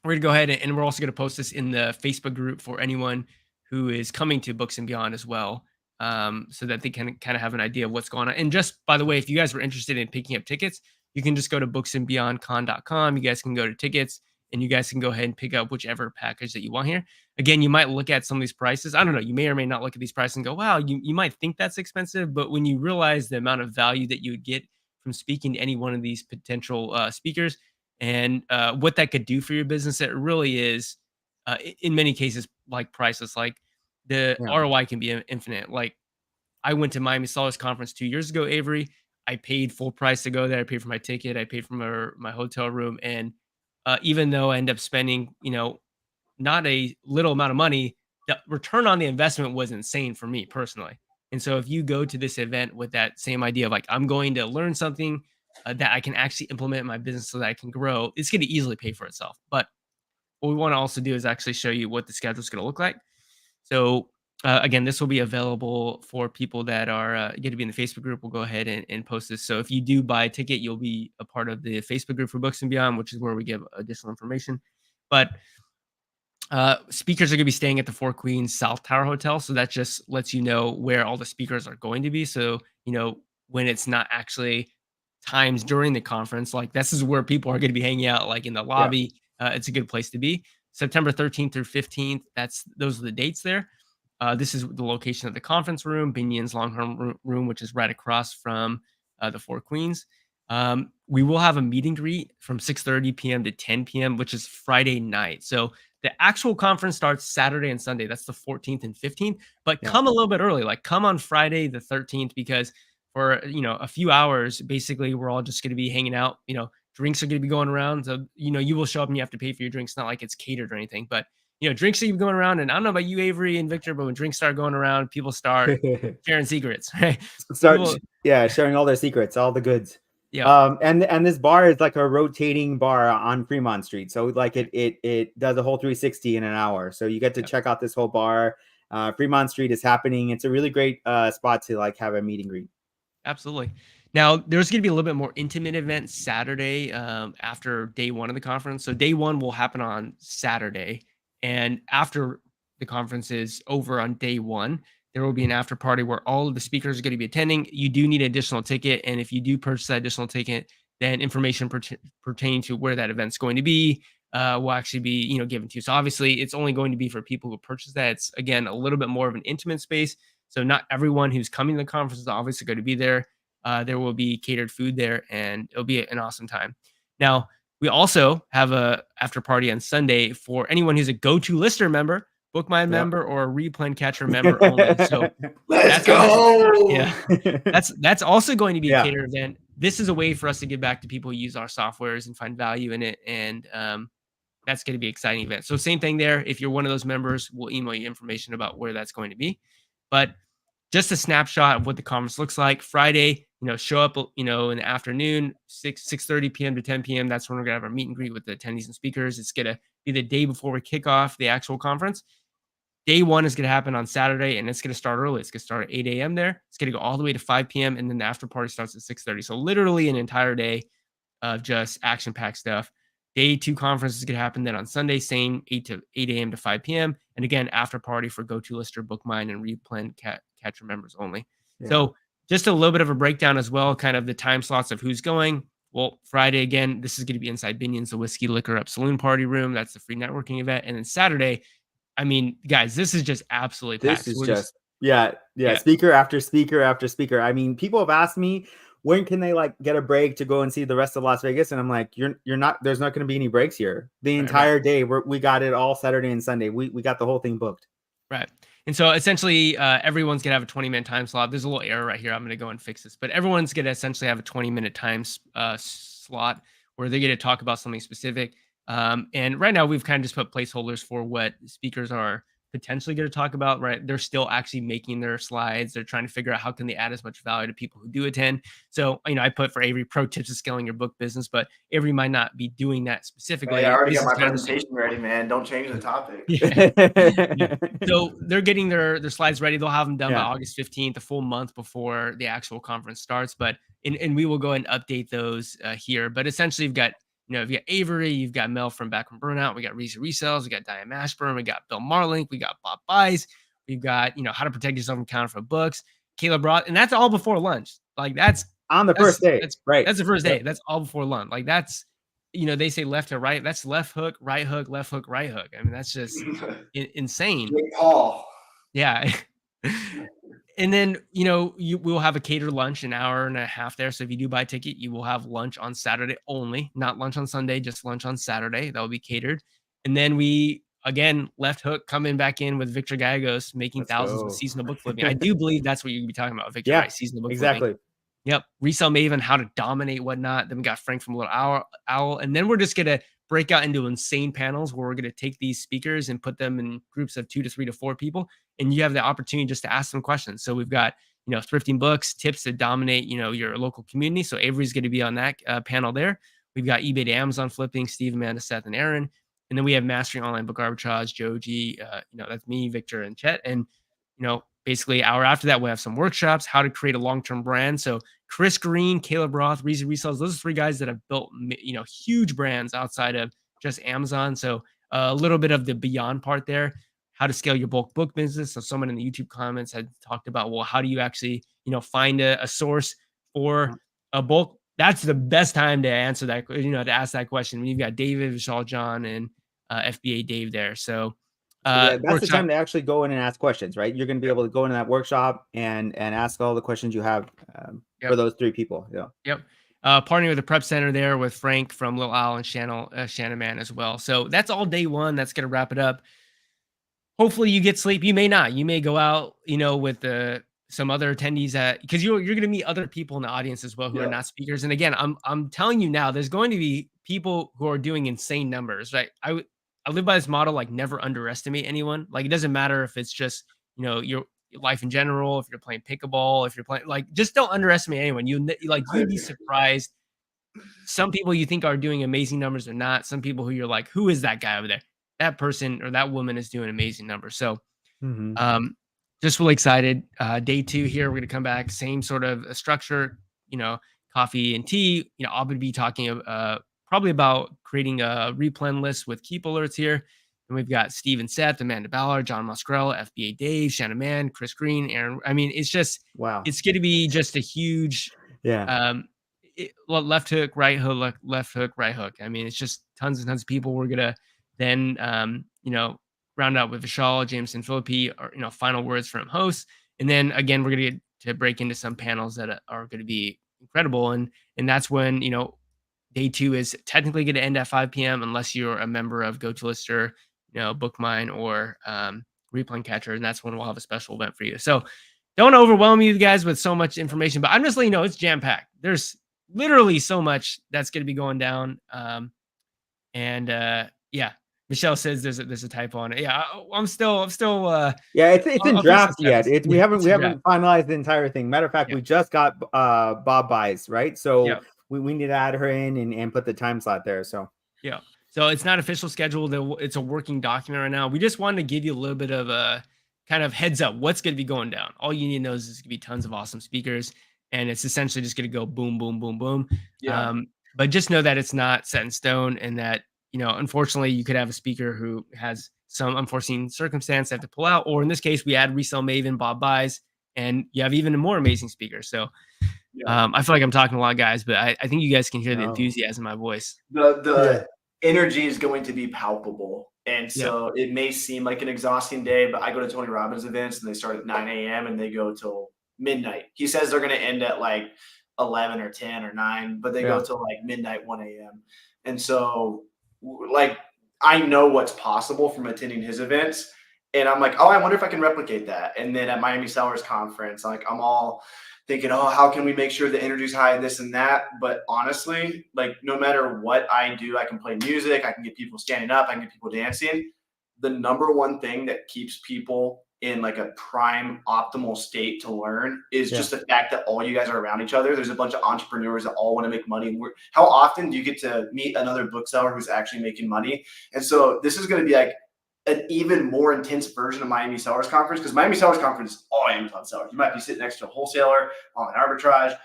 we're going to go ahead and we're also going to post this in the Facebook group for anyone who is coming to Books and Beyond as well, so that they can kind of have an idea of what's going on. And just, by the way, if you guys were interested in picking up tickets, you can just go to booksandbeyondcon.com. You guys can go to tickets, and you guys can go ahead and pick up whichever package that you want here. Again, you might look at some of these prices. I don't know. You may or may not look at these prices and go, wow, you might think that's expensive. But when you realize the amount of value that you would get from speaking to any one of these potential speakers and what that could do for your business, it really is, in many cases, like priceless. Like the ROI can be infinite. Like I went to Miami Sellers Conference 2 years ago, Avery. I paid full price to go there. I paid for my ticket. I paid for my hotel room. And even though I end up spending, not a little amount of money, the return on the investment was insane for me personally. And so if you go to this event with that same idea of like, I'm going to learn something that I can actually implement in my business so that I can grow, it's going to easily pay for itself. But what we want to also do is actually show you what the schedule is going to look like. So again, this will be available for people that are going to be in the Facebook group. We'll go ahead and post this. So if you do buy a ticket, you'll be a part of the Facebook group for Books and Beyond, which is where we give additional information. But speakers are going to be staying at the Four Queens South Tower Hotel. So that just lets you know where all the speakers are going to be. So, when it's not actually times during the conference, like this is where people are going to be hanging out, like in the lobby. It's a good place to be. September 13th through 15th. Those are the dates there. This is the location of the conference room, Binion's Longhorn room, which is right across from the Four Queens. We will have a meet and greet from 6:30 p.m. to 10 p.m., which is Friday night. So the actual conference starts Saturday and Sunday. That's the 14th and 15th. But come a little bit early, like come on Friday the 13th, because for a few hours, basically we're all just going to be hanging out. Drinks are going to be going around. So you will show up and you have to pay for your drinks. Not like it's catered or anything, but drinks are going around. And I don't know about you, Avery and Victor, but when drinks start going around, people start sharing secrets, right? Sharing all their secrets, all the goods. Yeah. And this bar is like a rotating bar on Fremont Street. So like it does a whole 360 in an hour. So you get to check out this whole bar. Fremont Street is happening. It's a really great spot to like have a meet and greet. Absolutely. Now, there's going to be a little bit more intimate event Saturday after day one of the conference. So day one will happen on Saturday. And after the conference is over on day one, there will be an after party where all of the speakers are going to be attending. You do need an additional ticket. And if you do purchase that additional ticket, then information pertaining to where that event's going to be will actually be given to you. So obviously, it's only going to be for people who purchase that. It's, again, a little bit more of an intimate space. So not everyone who's coming to the conference is obviously going to be there. There will be catered food there, and it'll be an awesome time. Now, we also have a after party on Sunday for anyone who's a GoToLister member, Bookmine member, or a Replan Catcher member only. So let's go. That's also going to be a catered event. This is a way for us to give back to people who use our softwares and find value in it, and that's going to be an exciting event. So same thing there. If you're one of those members, we'll email you information about where that's going to be. But just a snapshot of what the conference looks like. Friday, show up, in the afternoon, 6:30 p.m. to 10 p.m. That's when we're going to have our meet and greet with the attendees and speakers. It's going to be the day before we kick off the actual conference. Day one is going to happen on Saturday, and it's going to start early. It's going to start at 8 a.m. there. It's going to go all the way to 5 p.m., and then the after party starts at 6:30. So literally an entire day of just action-packed stuff. Day two conference is going to happen then on Sunday, same 8 a.m. to 5 p.m. And again, after party for GoToLister, Bookmine, and Replan Catcher members only. Yeah. So just a little bit of a breakdown as well, kind of the time slots of who's going. Well, Friday, again, this is going to be inside Binion's, the Whiskey Liquor Up Saloon Party Room. That's the free networking event. And then Saturday, I mean, guys, this is just absolutely packed. This is speaker after speaker after speaker. I mean, people have asked me, when can they like get a break to go and see the rest of Las Vegas? And I'm like, you're not, there's not going to be any breaks here. The entire day, we got it all Saturday and Sunday. We got the whole thing booked. Right. And so essentially everyone's going to have a 20-minute time slot. There's a little error right here. I'm going to go and fix this, but everyone's going to essentially have a 20-minute time slot where they get to talk about something specific. And right now we've kind of just put placeholders for what speakers are potentially going to talk about, right? They're still actually making their slides. They're trying to figure out how can they add as much value to people who do attend. So, I put for Avery pro tips of scaling your book business, but Avery might not be doing that specifically. I already got my presentation ready, man. Don't change the topic. Yeah. So they're getting their slides ready. They'll have them done by August 15th, a full month before the actual conference starts. But, and we will go and update those here. But essentially you've got, you've got Avery, you've got Mel from Back from Burnout, we got Resellers, we got Diane Mashburn, we got Bill Marlink, we got Bob Buys, we've got, how to protect yourself from counterfeit books, Caleb Roth, and that's all before lunch. Like that's on the first day. That's right. That's the first day. That's all before lunch. Like that's, they say left to right. That's left hook, right hook, left hook, right hook. I mean, that's just insane. Paul. Yeah. And then, we will have a catered lunch, an hour and a half there. So if you do buy a ticket, you will have lunch on Saturday only, not lunch on Sunday, just lunch on Saturday. That will be catered. And then we, again, left hook coming back in with Victor Gallegos making thousands with seasonal book flipping. I do believe that's what you'd be talking about, Victor, right? Seasonal book flipping. Yep. Resell Maven, how to dominate, whatnot. Then we got Frank from Little Owl. And then we're just going to break out into insane panels where we're going to take these speakers and put them in groups of 2 to 3 to 4 people. And you have the opportunity just to ask them questions. So we've got, thrifting books, tips to dominate, your local community. So Avery's going to be on that panel there. We've got eBay to Amazon flipping, Steve, Amanda, Seth, and Aaron. And then we have mastering online book arbitrage, Joji, that's me, Victor, and Chet. And, basically hour after that, we'll have some workshops, how to create a long-term brand. So Chris Green, Caleb Roth, Reezy Resellers, those are 3 guys that have built, huge brands outside of just Amazon. So a little bit of the beyond part there, how to scale your bulk book business. So someone in the YouTube comments had talked about, well, how do you actually, find a source for a bulk? That's the best time to answer that, to ask that question. When you've got David, Vishal, John, and FBA Dave there. So yeah, that's the workshop. time to actually go in and ask questions, right? You're going to be able to go into that workshop and ask all the questions you have for those 3 people. Yeah. Yep. Partnering with the prep center there with Frank from Little Owl and Shannon Man as well. So that's all day one. That's going to wrap it up. Hopefully you get sleep. You may not. You may go out, with some other attendees because you're going to meet other people in the audience as well who are not speakers. And again, I'm telling you now, there's going to be people who are doing insane numbers, right? I live by this model, like never underestimate anyone. Like it doesn't matter if it's just, your life in general, if you're playing pickleball, if you're playing, like, just don't underestimate anyone. You'd be surprised. Some people you think are doing amazing numbers or not. Some people who you're like, who is that guy over there? That person or that woman is doing amazing numbers. So, just really excited. Day 2 here, we're going to come back, same sort of structure, coffee and tea. I'll be talking probably about creating a replen list with keep alerts here. And we've got Steve and Seth, Amanda Ballard, John Moscarella, FBA Dave, Shannon Mann, Chris Green, Aaron. I mean, it's just, wow. It's going to be just a huge, left hook, right hook, left hook, right hook. I mean, it's just tons and tons of people. We're going to then, round out with Vishal, Jameson, Philippi, or, final words from hosts. And then again, we're going to get to break into some panels that are going to be incredible. And that's when, day 2 is technically going to end at 5 p.m. unless you're a member of GoToLister, BookMine, or Replen Catcher. And that's when we'll have a special event for you. So don't overwhelm you guys with so much information, but I'm just letting you know it's jam-packed. There's literally so much that's going to be going down. Yeah. Michelle says there's a typo on it. Yeah, I'm still. Yeah, it's in draft yet. We haven't finalized the entire thing. Matter of fact, we just got Bob Buys, right? So we need to add her in and put the time slot there. So so it's not official schedule. It's a working document right now. We just wanted to give you a little bit of a kind of heads up what's going to be going down. All you need to know is there's going to be tons of awesome speakers, and it's essentially just going to go boom, boom, boom, boom. Yeah. But just know that it's not set in stone, and that, unfortunately, you could have a speaker who has some unforeseen circumstance they have to pull out, or in this case, we add Resell Maven, Bob Buys, and you have even a more amazing speaker. So I feel like I'm talking to a lot of guys, but I think you guys can hear the enthusiasm in my voice. The energy is going to be palpable. And so it may seem like an exhausting day, but I go to Tony Robbins events and they start at 9 a.m. and they go till midnight. He says they're going to end at like 11 or 10 or 9, but they go till like midnight, 1 a.m. And so, like, I know what's possible from attending his events. And I'm like, oh, I wonder if I can replicate that. And then at Miami Sellers Conference, like, I'm all thinking, oh, how can we make sure the energy's high, this and that? But honestly, like, no matter what I do, I can play music, I can get people standing up, I can get people dancing. The number one thing that keeps people in like a prime optimal state to learn is just the fact that all you guys are around each other. There's a bunch of entrepreneurs that all want to make money. And how often do you get to meet another bookseller who's actually making money? And so this is going to be like an even more intense version of Miami Sellers Conference, because Miami Sellers Conference is all Amazon sellers. You might be sitting next to a wholesaler on an arbitrage,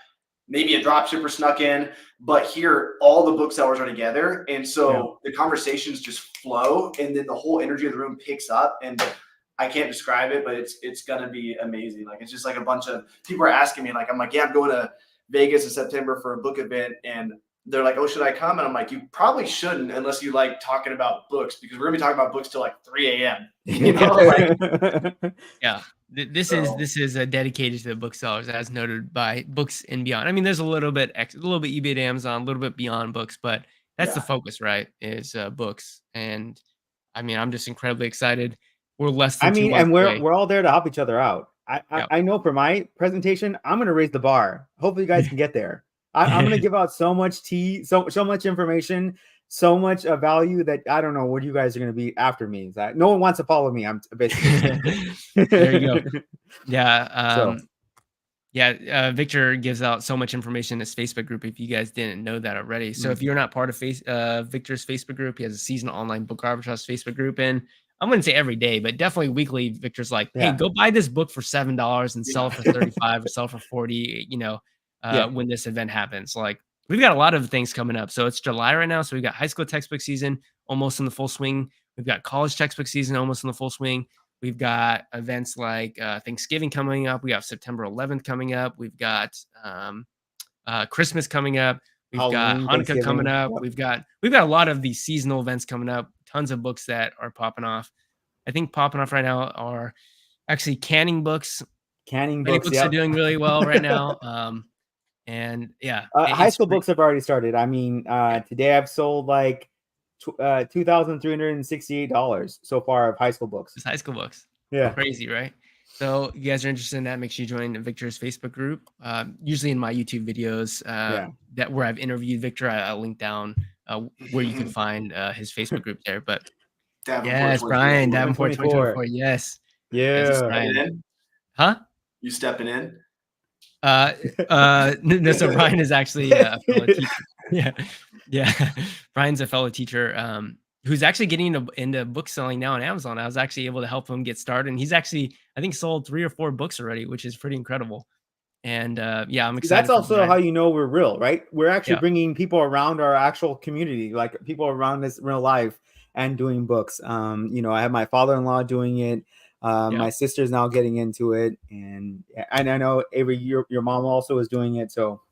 maybe a drop shipper snuck in, but here all the booksellers are together. And so the conversations just flow, and then the whole energy of the room picks up. And I can't describe it, but it's going to be amazing. Like, it's just like a bunch of people are asking me, like, I'm like, yeah, I'm going to Vegas in September for a book event. And they're like, oh, should I come? And I'm like, you probably shouldn't unless you like talking about books, because we're gonna be talking about books till like 3 a.m. This is dedicated to the booksellers, as noted by Books and Beyond. I mean, there's a little bit eBay to Amazon, a little bit beyond books, but that's the focus, right? Is books. And I mean, I'm just incredibly excited. We're less than 2 months and away. we're all there to help each other out. I know for my presentation, I'm gonna raise the bar. Hopefully you guys can get there. I'm going to give out so much tea, so much information, so much value that I don't know what you guys are going to be after me. That no one wants to follow me. I'm basically there you go. Victor gives out so much information in his Facebook group, if you guys didn't know that already. So if you're not part of Victor's Facebook group, he has a seasonal online book arbitrage Facebook group, and I'm going to say every day, but definitely weekly. Victor's like, hey, go buy this book for $7 and sell it for 35 or sell it for 40, when this event happens. Like, we've got a lot of things coming up. So it's July right now. So we've got high school textbook season almost in the full swing. We've got college textbook season almost in the full swing. We've got events like Thanksgiving coming up. We have September 11th coming up. We've got Christmas coming up. We've got Hanukkah coming up. We've got a lot of these seasonal events coming up. tons of books that are popping off. I think popping off right now are actually canning books. Many books are doing really well right now. And yeah, high school books have already started. I mean, today I've sold like $2,368 so far of high school books. It's high school books. Yeah. Crazy, right? So you guys are interested in that, make sure you join Victor's Facebook group. Usually in my YouTube videos that where I've interviewed Victor, I'll link down where you can find his Facebook group there. But yes, Brian, Davenport 2024. Yes. Yeah. Yes, Brian. Huh? You stepping in? No, so Brian is actually a fellow teacher. Yeah. Brian's a fellow teacher who's actually getting into book selling now on Amazon. I was actually able to help him get started, and he's actually, I think, sold 3 or 4 books already, which is pretty incredible. And yeah, I'm excited. That's also how you know we're real, right? We're actually bringing people around our actual community, like people around us in real life, and doing books. You know, I have my father-in-law doing it. My sister's now getting into it, and I know Avery, your mom also is doing it. So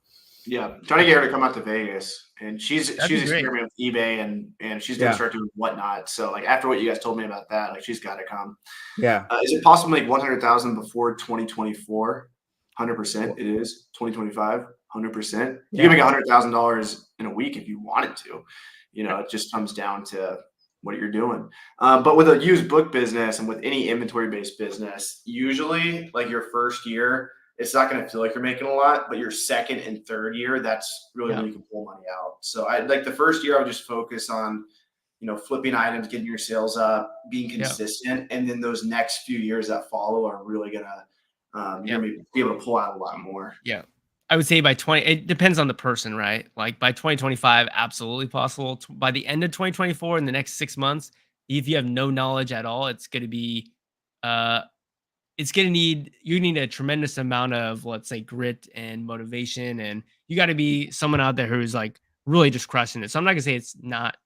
yeah, trying to get her to come out to Vegas, and she's experimenting with eBay, and she's gonna start doing whatnot. So like after what you guys told me about that, like she's got to come. Yeah. Is it possible to make 100,000 before 2024? 100%. It is 2025. 100%. You can make $100,000 in a week if you wanted to. You know, it just comes down to what you're doing. But with a used book business and with any inventory-based business, usually like your first year, it's not going to feel like you're making a lot, but your second and third year, that's really when you can pull money out. So I like the first year, I would just focus on, you know, flipping items, getting your sales up, being consistent. And then those next few years that follow are really going to, you're going to be able to pull out a lot more. Yeah. I would say by it depends on the person, right? Like by 2025, absolutely possible. By the end of 2024, in the next 6 months, if you have no knowledge at all, it's going to be, you need a tremendous amount of, let's say, grit and motivation. And you got to be someone out there who's like really just crushing it. So I'm not gonna say it's not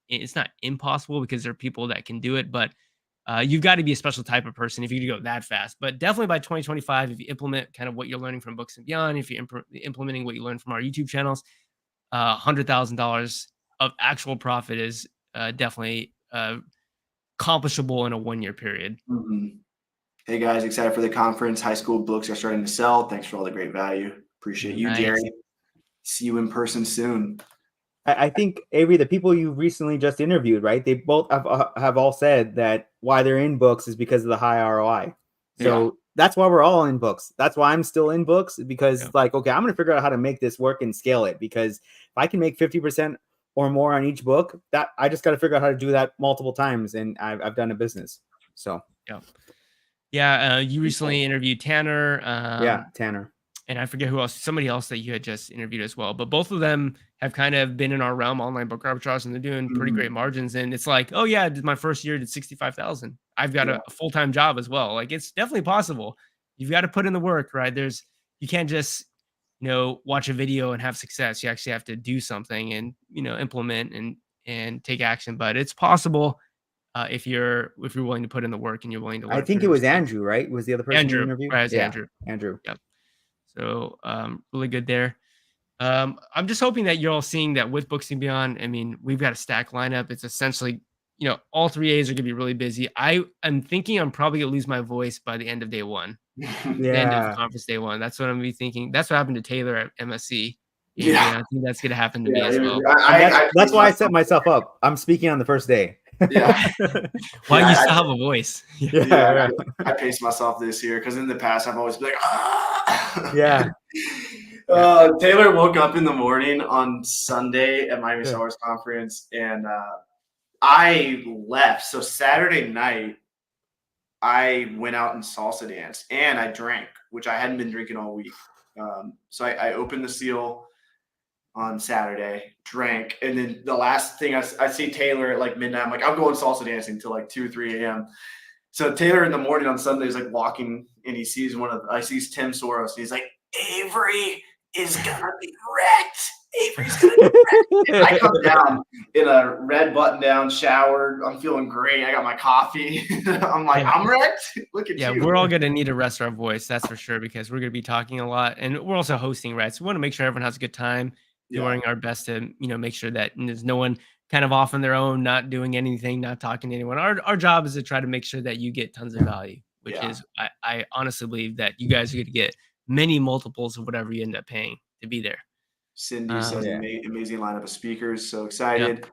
impossible, because there are people that can do it, but you've got to be a special type of person if you could go that fast. But definitely by 2025, if you implement kind of what you're learning from Books and Beyond, if you're implementing what you learn from our YouTube channels, $100,000 of actual profit is definitely accomplishable in a 1-year period. Mm-hmm. Hey guys, excited for the conference. High school books are starting to sell. Thanks for all the great value. Appreciate you, Jerry. See you in person soon. I think, Avery, the people you recently just interviewed, right? They both have all said that why they're in books is because of the high ROI. So that's why we're all in books. That's why I'm still in books, because like, okay, I'm going to figure out how to make this work and scale it, because if I can make 50% or more on each book, that I just got to figure out how to do that multiple times. And I've done a business. So, you recently interviewed Tanner. Tanner. And I forget who else, somebody else that you had just interviewed as well. But both of them have kind of been in our realm, online book arbitrage, and they're doing pretty great margins. And it's like, oh yeah, my first year did 65,000. I've got a full-time job as well. Like, it's definitely possible. You've got to put in the work, right? You can't just, watch a video and have success. You actually have to do something and, implement and take action. But it's possible if you're willing to put in the work and you're willing to learn. I think it was Andrew, right? Was the other person you interviewed? Right, Andrew. Yep. So really good there. I'm just hoping that you're all seeing that with Books and Beyond. I mean, we've got a stack lineup. It's essentially, all 3 A's are going to be really busy. I'm thinking I'm probably going to lose my voice by the end of day one. The end of conference day one. That's what I'm going to be thinking. That's what happened to Taylor at MSC. And, I think that's going to happen to me as well. That's why I set myself up. I'm speaking on the first day. Why you still have a voice? I paced myself this year because in the past I've always been like, Taylor woke up in the morning on Sunday at Miami Resellers conference, and I left. So Saturday night, I went out and salsa danced, and I drank, which I hadn't been drinking all week. So I opened the seal on Saturday, drank, and then the last thing I see Taylor at like midnight. I'm like, I'm going salsa dancing till like 2 or 3 a.m. So Taylor in the morning on Sunday is like walking, and he sees I sees Tim Soros, and he's like, Avery is gonna be wrecked. Avery's gonna be wrecked. And I come down in a red button down, showered. I'm feeling great. I got my coffee. I'm like, I'm wrecked. Look at you. Yeah, we're all gonna need to rest our voice, that's for sure, because we're gonna be talking a lot, and we're also hosting, right? So we want to make sure everyone has a good time. Doing our best to, make sure that there's no one kind of off on their own, not doing anything, not talking to anyone. Our job is to try to make sure that you get tons of value, which is I honestly believe that you guys are going to get many multiples of whatever you end up paying to be there. Cindy says amazing lineup of speakers. So excited.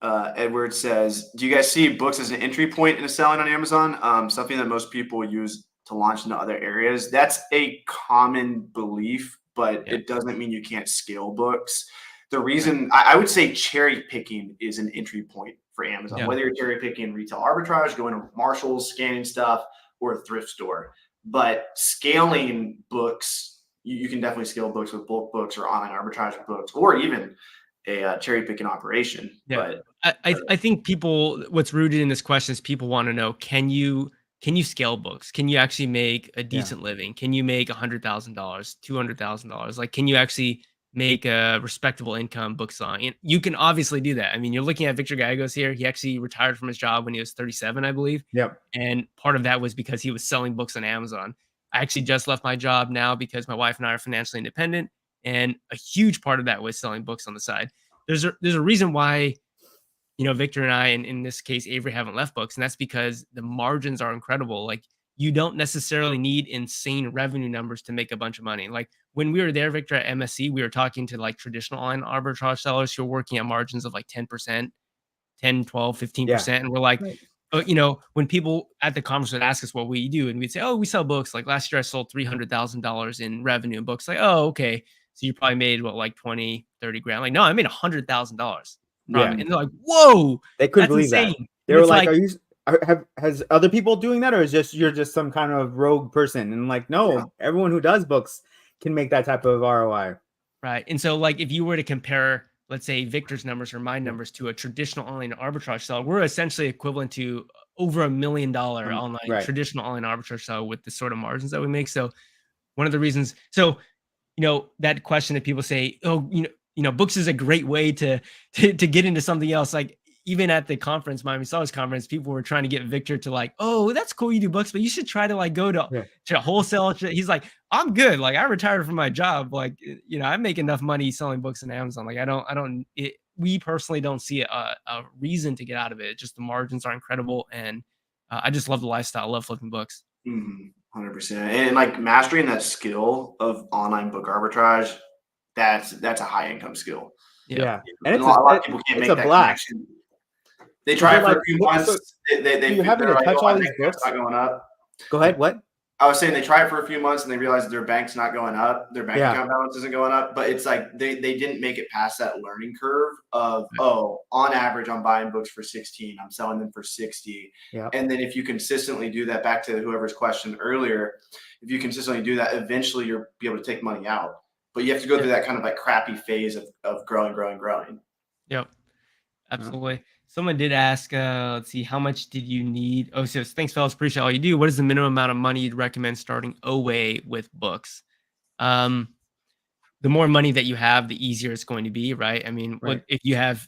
Yep. Edward says, do you guys see books as an entry point into selling on Amazon? Something that most people use to launch into other areas. That's a common belief, but it doesn't mean you can't scale books. The reason I would say cherry picking is an entry point for Amazon, whether you're cherry picking retail arbitrage, going to Marshalls, scanning stuff, or a thrift store. But scaling books, you can definitely scale books with bulk books or online arbitrage books, or even a cherry picking operation. Yeah. But I think people, what's rooted in this question is people want to know, can you scale books? Can you actually make a decent living? Can you make $100,000, $200,000? Like, can you actually make a respectable income book selling? And you can obviously do that. I mean, you're looking at Victor Gallegos here. He actually retired from his job when he was 37, I believe. Yep. And part of that was because he was selling books on Amazon. I actually just left my job now because my wife and I are financially independent. And a huge part of that was selling books on the side. There's a reason why, you know, Victor and I, and in this case, Avery, haven't left books. And that's because the margins are incredible. Like, you don't necessarily need insane revenue numbers to make a bunch of money. Like, when we were there, Victor, at MSC, we were talking to like traditional online arbitrage sellers who are working at margins of like 10%, 10, 12, 15%. And we're like, you know, when people at the conference would ask us what we do, and we'd say, oh, we sell books. Like, last year I sold $300,000 in revenue in books. Like, oh, okay. So you probably made what, like 20, 30 grand? Like, no, I made $100,000. And they're like, whoa, they couldn't believe insane. that. They were like, has other people doing that, or is you're just some kind of rogue person? And like, no, everyone who does books can make that type of ROI. Right. And so, like, if you were to compare, let's say, Victor's numbers or my numbers to a traditional online arbitrage seller, we're essentially equivalent to over $1 million online traditional online arbitrage seller with the sort of margins that we make. So one of the reasons, so, you know, that question that people say, oh, you know, books is a great way to get into something else. Like, even at the conference, Miami Sellers Conference, people were trying to get Victor to like, oh, that's cool, you do books, but you should try to like go to wholesale. He's like, I'm good. Like, I retired from my job. Like, you know, I make enough money selling books on Amazon. Like, we personally don't see a reason to get out of it. Just the margins are incredible. And I just love the lifestyle. I love flipping books. 100%. And like mastering that skill of online book arbitrage, that's a high income skill. Yeah. And a lot of people can't make that connection. They try it for a few months. They having to touch all these books. Not going up. Go ahead. What? I was saying they try it for a few months and they realize that their bank's not going up. Their bank account balance isn't going up. But it's like they didn't make it past that learning curve of, on average, I'm buying books for 16. I'm selling them for 60. Yeah. And then if you consistently do that, back to whoever's question earlier, if you consistently do that, eventually you'll be able to take money out. But you have to go through that kind of like crappy phase of growing. Yep. Absolutely. Someone did ask, let's see, how much did you need? Oh, so thanks, fellas. Appreciate all you do. What is the minimum amount of money you'd recommend starting OA with books? The more money that you have, the easier it's going to be, right? I mean, if you have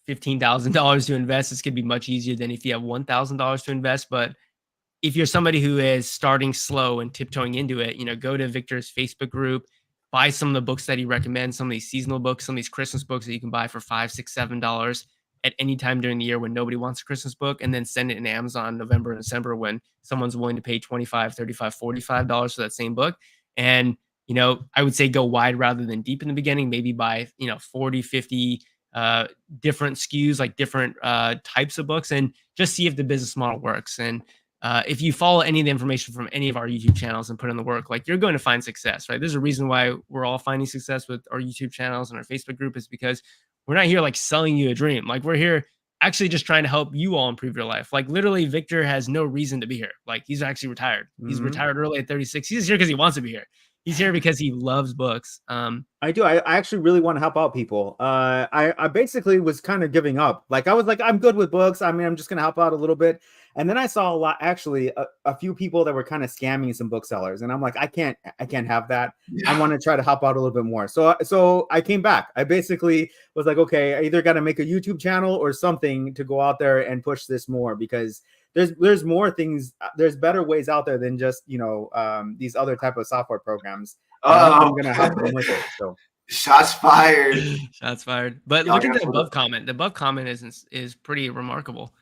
$15,000 to invest, it's going to be much easier than if you have $1,000 to invest. But if you're somebody who is starting slow and tiptoeing into it, you know, go to Victor's Facebook group, buy some of the books that he recommends, some of these seasonal books, some of these Christmas books that you can buy for $5, $6, $7 at any time during the year when nobody wants a Christmas book, and then send it in Amazon November and December when someone's willing to pay $25, $35, $45 for that same book. And, you know, I would say go wide rather than deep in the beginning, maybe buy, 40, 50 different SKUs, like different types of books, and just see if the business model works. And if you follow any of the information from any of our YouTube channels and put in the work, like, you're going to find success, right? There's a reason why we're all finding success with our YouTube channels and our Facebook group, is because we're not here like selling you a dream. Like, we're here actually just trying to help you all improve your life. Like, literally, Victor has no reason to be here. Like, he's actually retired. He's retired early at 36. He's here because he wants to be here. He's here because he loves books. I do. I actually really want to help out people. I basically was kind of giving up. Like, I was like, I'm good with books. I mean, I'm just going to help out a little bit. And then I saw a few people that were kind of scamming some booksellers. And I'm like, I can't have that. Yeah. I want to try to help out a little bit more. So I came back. I basically was like, okay, I either got to make a YouTube channel or something to go out there and push this more, because there's more things. There's better ways out there than just, these other type of software programs. I'm going to help them with it. So Shots fired. Shots fired. But look at the above comment. The above comment is pretty remarkable.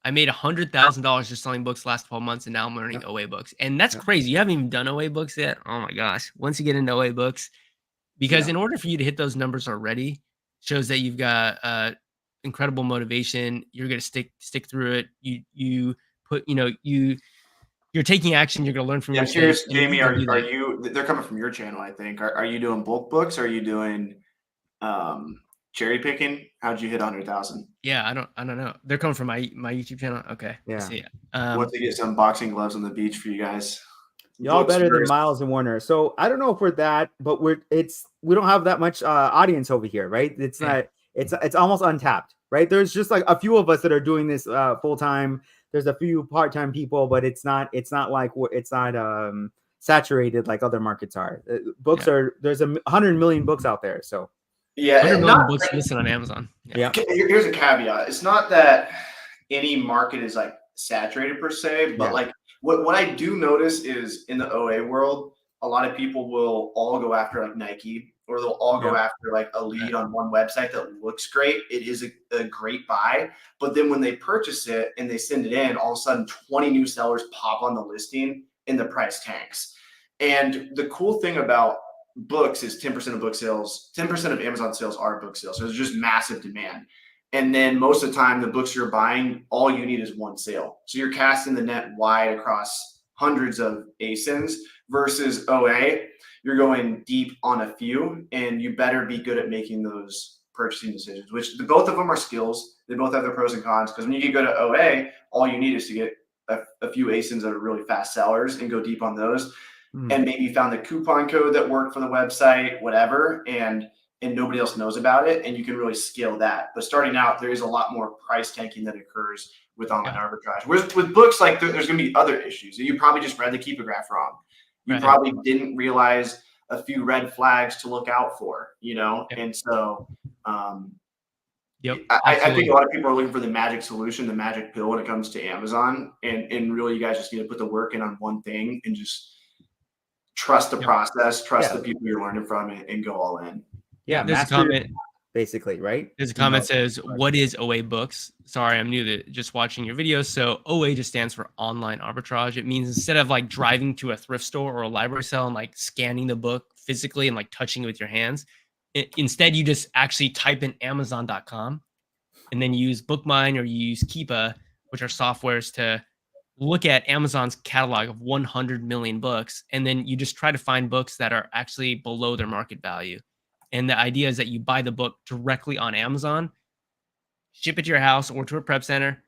I made $100,000 just selling books last 12 months, and now I'm learning OA books. And that's crazy. You haven't even done OA books yet. Oh my gosh. Once you get into OA books, because in order for you to hit those numbers already, shows that you've got incredible motivation. You're going to stick through it. You put, you're taking action. You're going to learn from your mistakes. Curious, Jamie, are you, they're coming from your channel, I think. Are you doing bulk books? Or are you doing cherry picking? How'd you hit 100,000? Yeah, I don't know. They're coming from my YouTube channel. Okay. Yeah. See it. Once they get some boxing gloves on the beach for you guys. Y'all better than Miles and Warner. So I don't know if we're that, but we don't have that much audience over here, right? It's not. It's almost untapped, right? There's just like a few of us that are doing this full time. There's a few part-time people, but it's not saturated like other markets are. Books are, there's 100 million books out there. So 100 million books listed on Amazon. Yeah. Here's a caveat. It's not that any market is like saturated per se, but like what I do notice is in the OA world, a lot of people will all go after like Nike, or they'll all go after like a lead on one website that looks great. It is a great buy. But then when they purchase it and they send it in, all of a sudden 20 new sellers pop on the listing and the price tanks. And the cool thing about books is 10% of book sales, 10% of Amazon sales are book sales. So there's just massive demand. And then most of the time, the books you're buying, all you need is one sale. So you're casting the net wide across hundreds of ASINs versus OA. You're going deep on a few, and you better be good at making those purchasing decisions, which both of them are skills. They both have their pros and cons, because when you go to OA, all you need is to get a few ASINs that are really fast sellers and go deep on those. And maybe you found the coupon code that worked for the website, whatever, and nobody else knows about it, and you can really scale that. But starting out, there is a lot more price tanking that occurs with online arbitrage. Whereas with books, like there's going to be other issues. You probably just read the Keepograph wrong. You probably didn't realize a few red flags to look out for, And so I think a lot of people are looking for the magic solution, the magic pill when it comes to Amazon. And really, you guys just need to put the work in on one thing and just trust the process, trust the people you're learning from, and go all in. Yeah, there's a comment. Basically, right? There's a comment that says, what is OA books? Sorry, I'm new to just watching your videos. So OA just stands for online arbitrage. It means instead of like driving to a thrift store or a library sale and like scanning the book physically and like touching it with your hands, instead you just actually type in Amazon.com and then you use BookMine or you use Keepa, which are softwares to look at Amazon's catalog of 100 million books. And then you just try to find books that are actually below their market value. And the idea is that you buy the book directly on Amazon, ship it to your house or to a prep center,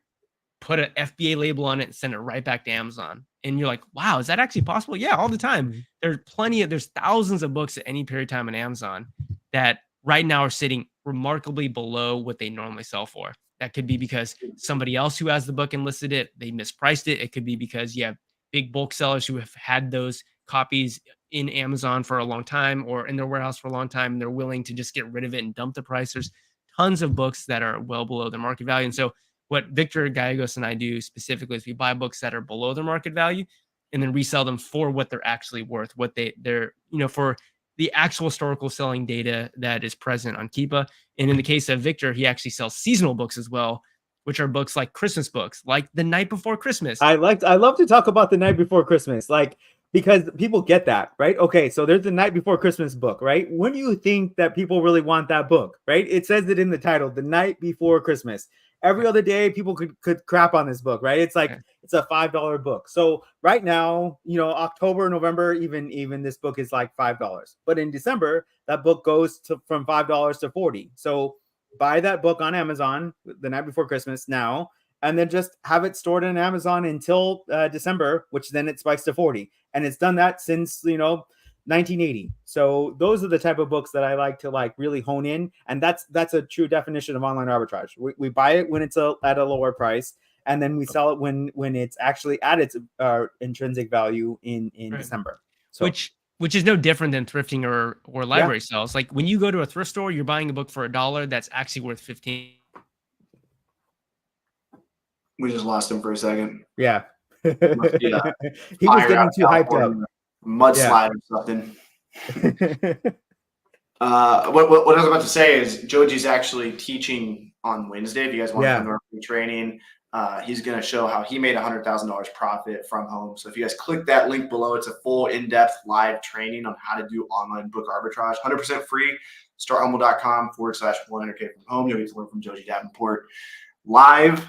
put an FBA label on it, and send it right back to Amazon. And you're like, wow, is that actually possible? Yeah, all the time. There's thousands of books at any period of time on Amazon that right now are sitting remarkably below what they normally sell for. That could be because somebody else who has the book and listed it, they mispriced it. It could be because you have big bulk sellers who have had those copies in Amazon for a long time or in their warehouse for a long time, and they're willing to just get rid of it and dump the price. There's tons of books that are well below their market value. And so what Victor Gallegos and I do specifically is we buy books that are below their market value and then resell them for what they're actually worth, what they're for the actual historical selling data that is present on Keepa. And in the case of Victor, he actually sells seasonal books as well, which are books like Christmas books, like The Night Before Christmas. I love to talk about The Night Before Christmas, because people get that, right? Okay, so there's The Night Before Christmas book, right? When do you think that people really want that book, right? It says it in the title, The Night Before Christmas. Every other day, people could crap on this book, right? It's like it's a $5 book. So right now, October, November, even this book is like $5. But in December, that book goes from $5 to $40. So buy that book on Amazon The Night Before Christmas now, and then just have it stored in Amazon until December, which then it spikes to 40. And it's done that since 1980. So those are the type of books that I like to really hone in, and that's a true definition of online arbitrage. We buy it when it's at a lower price, and then we sell it when it's actually at its intrinsic value in December. So which is no different than thrifting or library sales. Like when you go to a thrift store, you're buying a book for $1 that's actually worth 15. We just lost him for a second. Yeah. He was getting too hyped up. Mudslide or something. What I was about to say is Joji's actually teaching on Wednesday. If you guys want to come to our free training, he's going to show how he made $100,000 profit from home. So if you guys click that link below, it's a full in-depth live training on how to do online book arbitrage, 100% free. starthumble.com/100K from home. You'll get to learn from Joji Davenport live.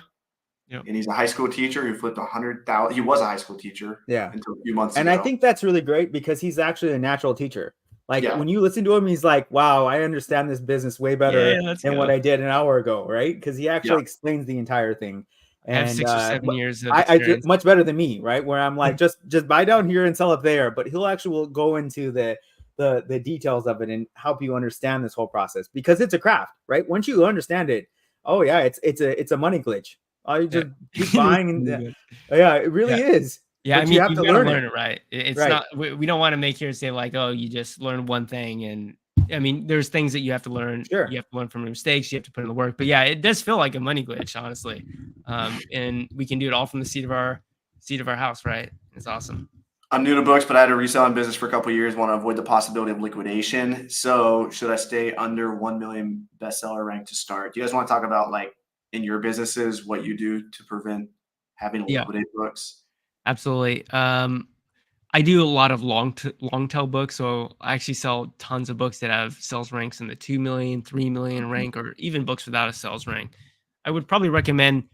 Yep. And he's a high school teacher who flipped 100,000. He was a high school teacher until a few months ago. And I think that's really great because he's actually a natural teacher. Like when you listen to him, he's like, wow, I understand this business way better than what I did an hour ago, right? Because he actually explains the entire thing. And I have 6 or 7 years of experience. much better than me, right? Where I'm like, just buy down here and sell up there. But he'll actually go into the details of it and help you understand this whole process because it's a craft, right? Once you understand it, oh yeah, it's a money glitch. You just keep buying and it really is. Yeah, but I mean, you have to learn it right. It's not. We don't want to make here say like, oh, you just learn one thing, and I mean, there's things that you have to learn. Sure. You have to learn from your mistakes. You have to put in the work. But yeah, it does feel like a money glitch, honestly. And we can do it all from the seat of our house, right? It's awesome. I'm new to books, but I had a reselling business for a couple of years. Want to avoid the possibility of liquidation. So should I stay under 1 million bestseller rank to start? Do you guys want to talk about like in your businesses what you do to prevent having to liquidate books? Absolutely. I do a lot of long tail books. So I actually sell tons of books that have sales ranks in the 2 million, 3 million rank, or even books without a sales rank. I would probably recommend,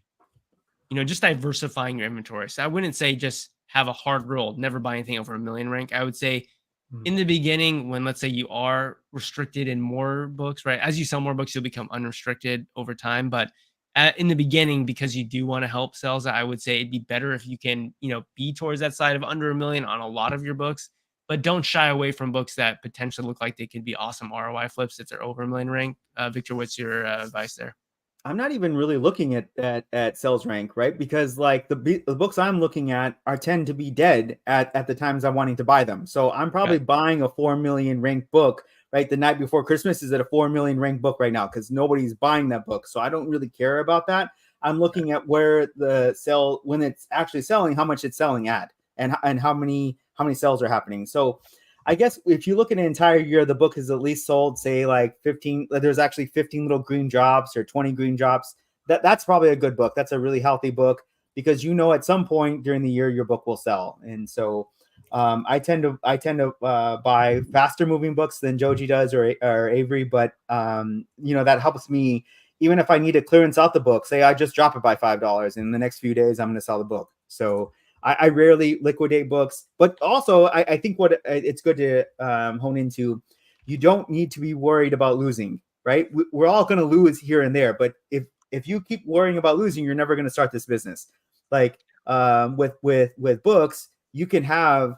just diversifying your inventory. So I wouldn't say just have a hard rule, never buy anything over 1 million rank. I would say in the beginning, when let's say you are restricted in more books, right? As you sell more books, you'll become unrestricted over time. But in the beginning, because you do want to help sales, I would say it'd be better if you can, be towards that side of under 1 million on a lot of your books, but don't shy away from books that potentially look like they could be awesome ROI flips if they're over 1 million rank. Victor, what's your advice there? I'm not even really looking at sales rank, right? Because like the books I'm looking at tend to be dead at the times I'm wanting to buy them. So I'm probably buying a 4 million ranked book, right? The night before Christmas is at a 4 million ranked book right now because nobody's buying that book. So I don't really care about that. I'm looking at where the sale, when it's actually selling, how much it's selling at and how many sales are happening. So I guess if you look at an entire year, the book is at least sold, say like 15, there's actually 15 little green drops or 20 green drops. That's probably a good book. That's a really healthy book because at some point during the year, your book will sell. And so I tend to buy faster moving books than Joji does or Avery, but that helps me. Even if I need to clearance out the book, say I just drop it by $5 in the next few days, I'm going to sell the book. So I rarely liquidate books, but also I think what it's good to hone into, you don't need to be worried about losing, right? We're all going to lose here and there, but if you keep worrying about losing, you're never going to start this business. Like with books, you can have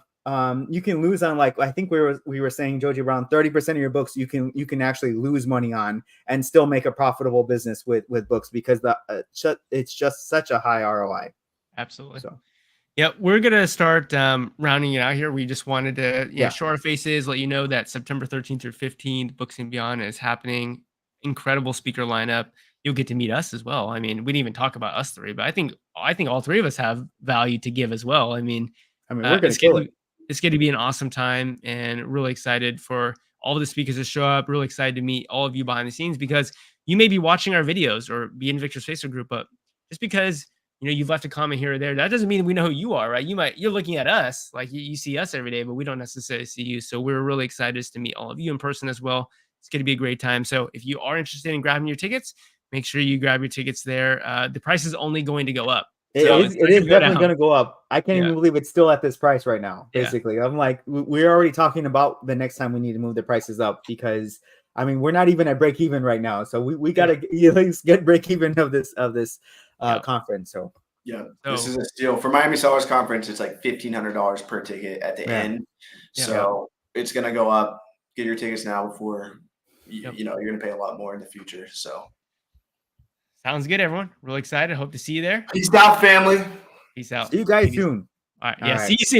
you can lose on, like I think we were saying, Joji, around 30% of your books you can actually lose money on and still make a profitable business with books because it's just such a high ROI. Absolutely. So. Yeah, we're going to start rounding it out here. We just wanted to show our faces, let you know that September 13th through 15th, Books and Beyond is happening. Incredible speaker lineup. You'll get to meet us as well. I mean, we didn't even talk about us three, but I think all three of us have value to give as well. I mean we're going to kill it. It's going to be an awesome time and really excited for all of the speakers to show up. Really excited to meet all of you behind the scenes because you may be watching our videos or be in Victor's Facebook group, but just because you've left a comment here or there, that doesn't mean we know who you are, right? You're looking at us, like you see us every day, but we don't necessarily see you. So we're really excited to meet all of you in person as well. It's going to be a great time. So if you are interested in grabbing your tickets, make sure you grab your tickets there. The price is only going to go up. It is definitely going to go up. I can't even believe it's still at this price right now. Basically, I'm like, we're already talking about the next time we need to move the prices up because I mean, we're not even at break even right now. So we got to at least get break even of this conference. So this is a steal for Miami Sellers Conference. It's like $1,500 per ticket at the end. So it's going to go up. Get your tickets now before you're going to pay a lot more in the future. So sounds good, everyone. Really excited. Hope to see you there. Peace out, family. Peace out. See you guys soon. All right. See you soon.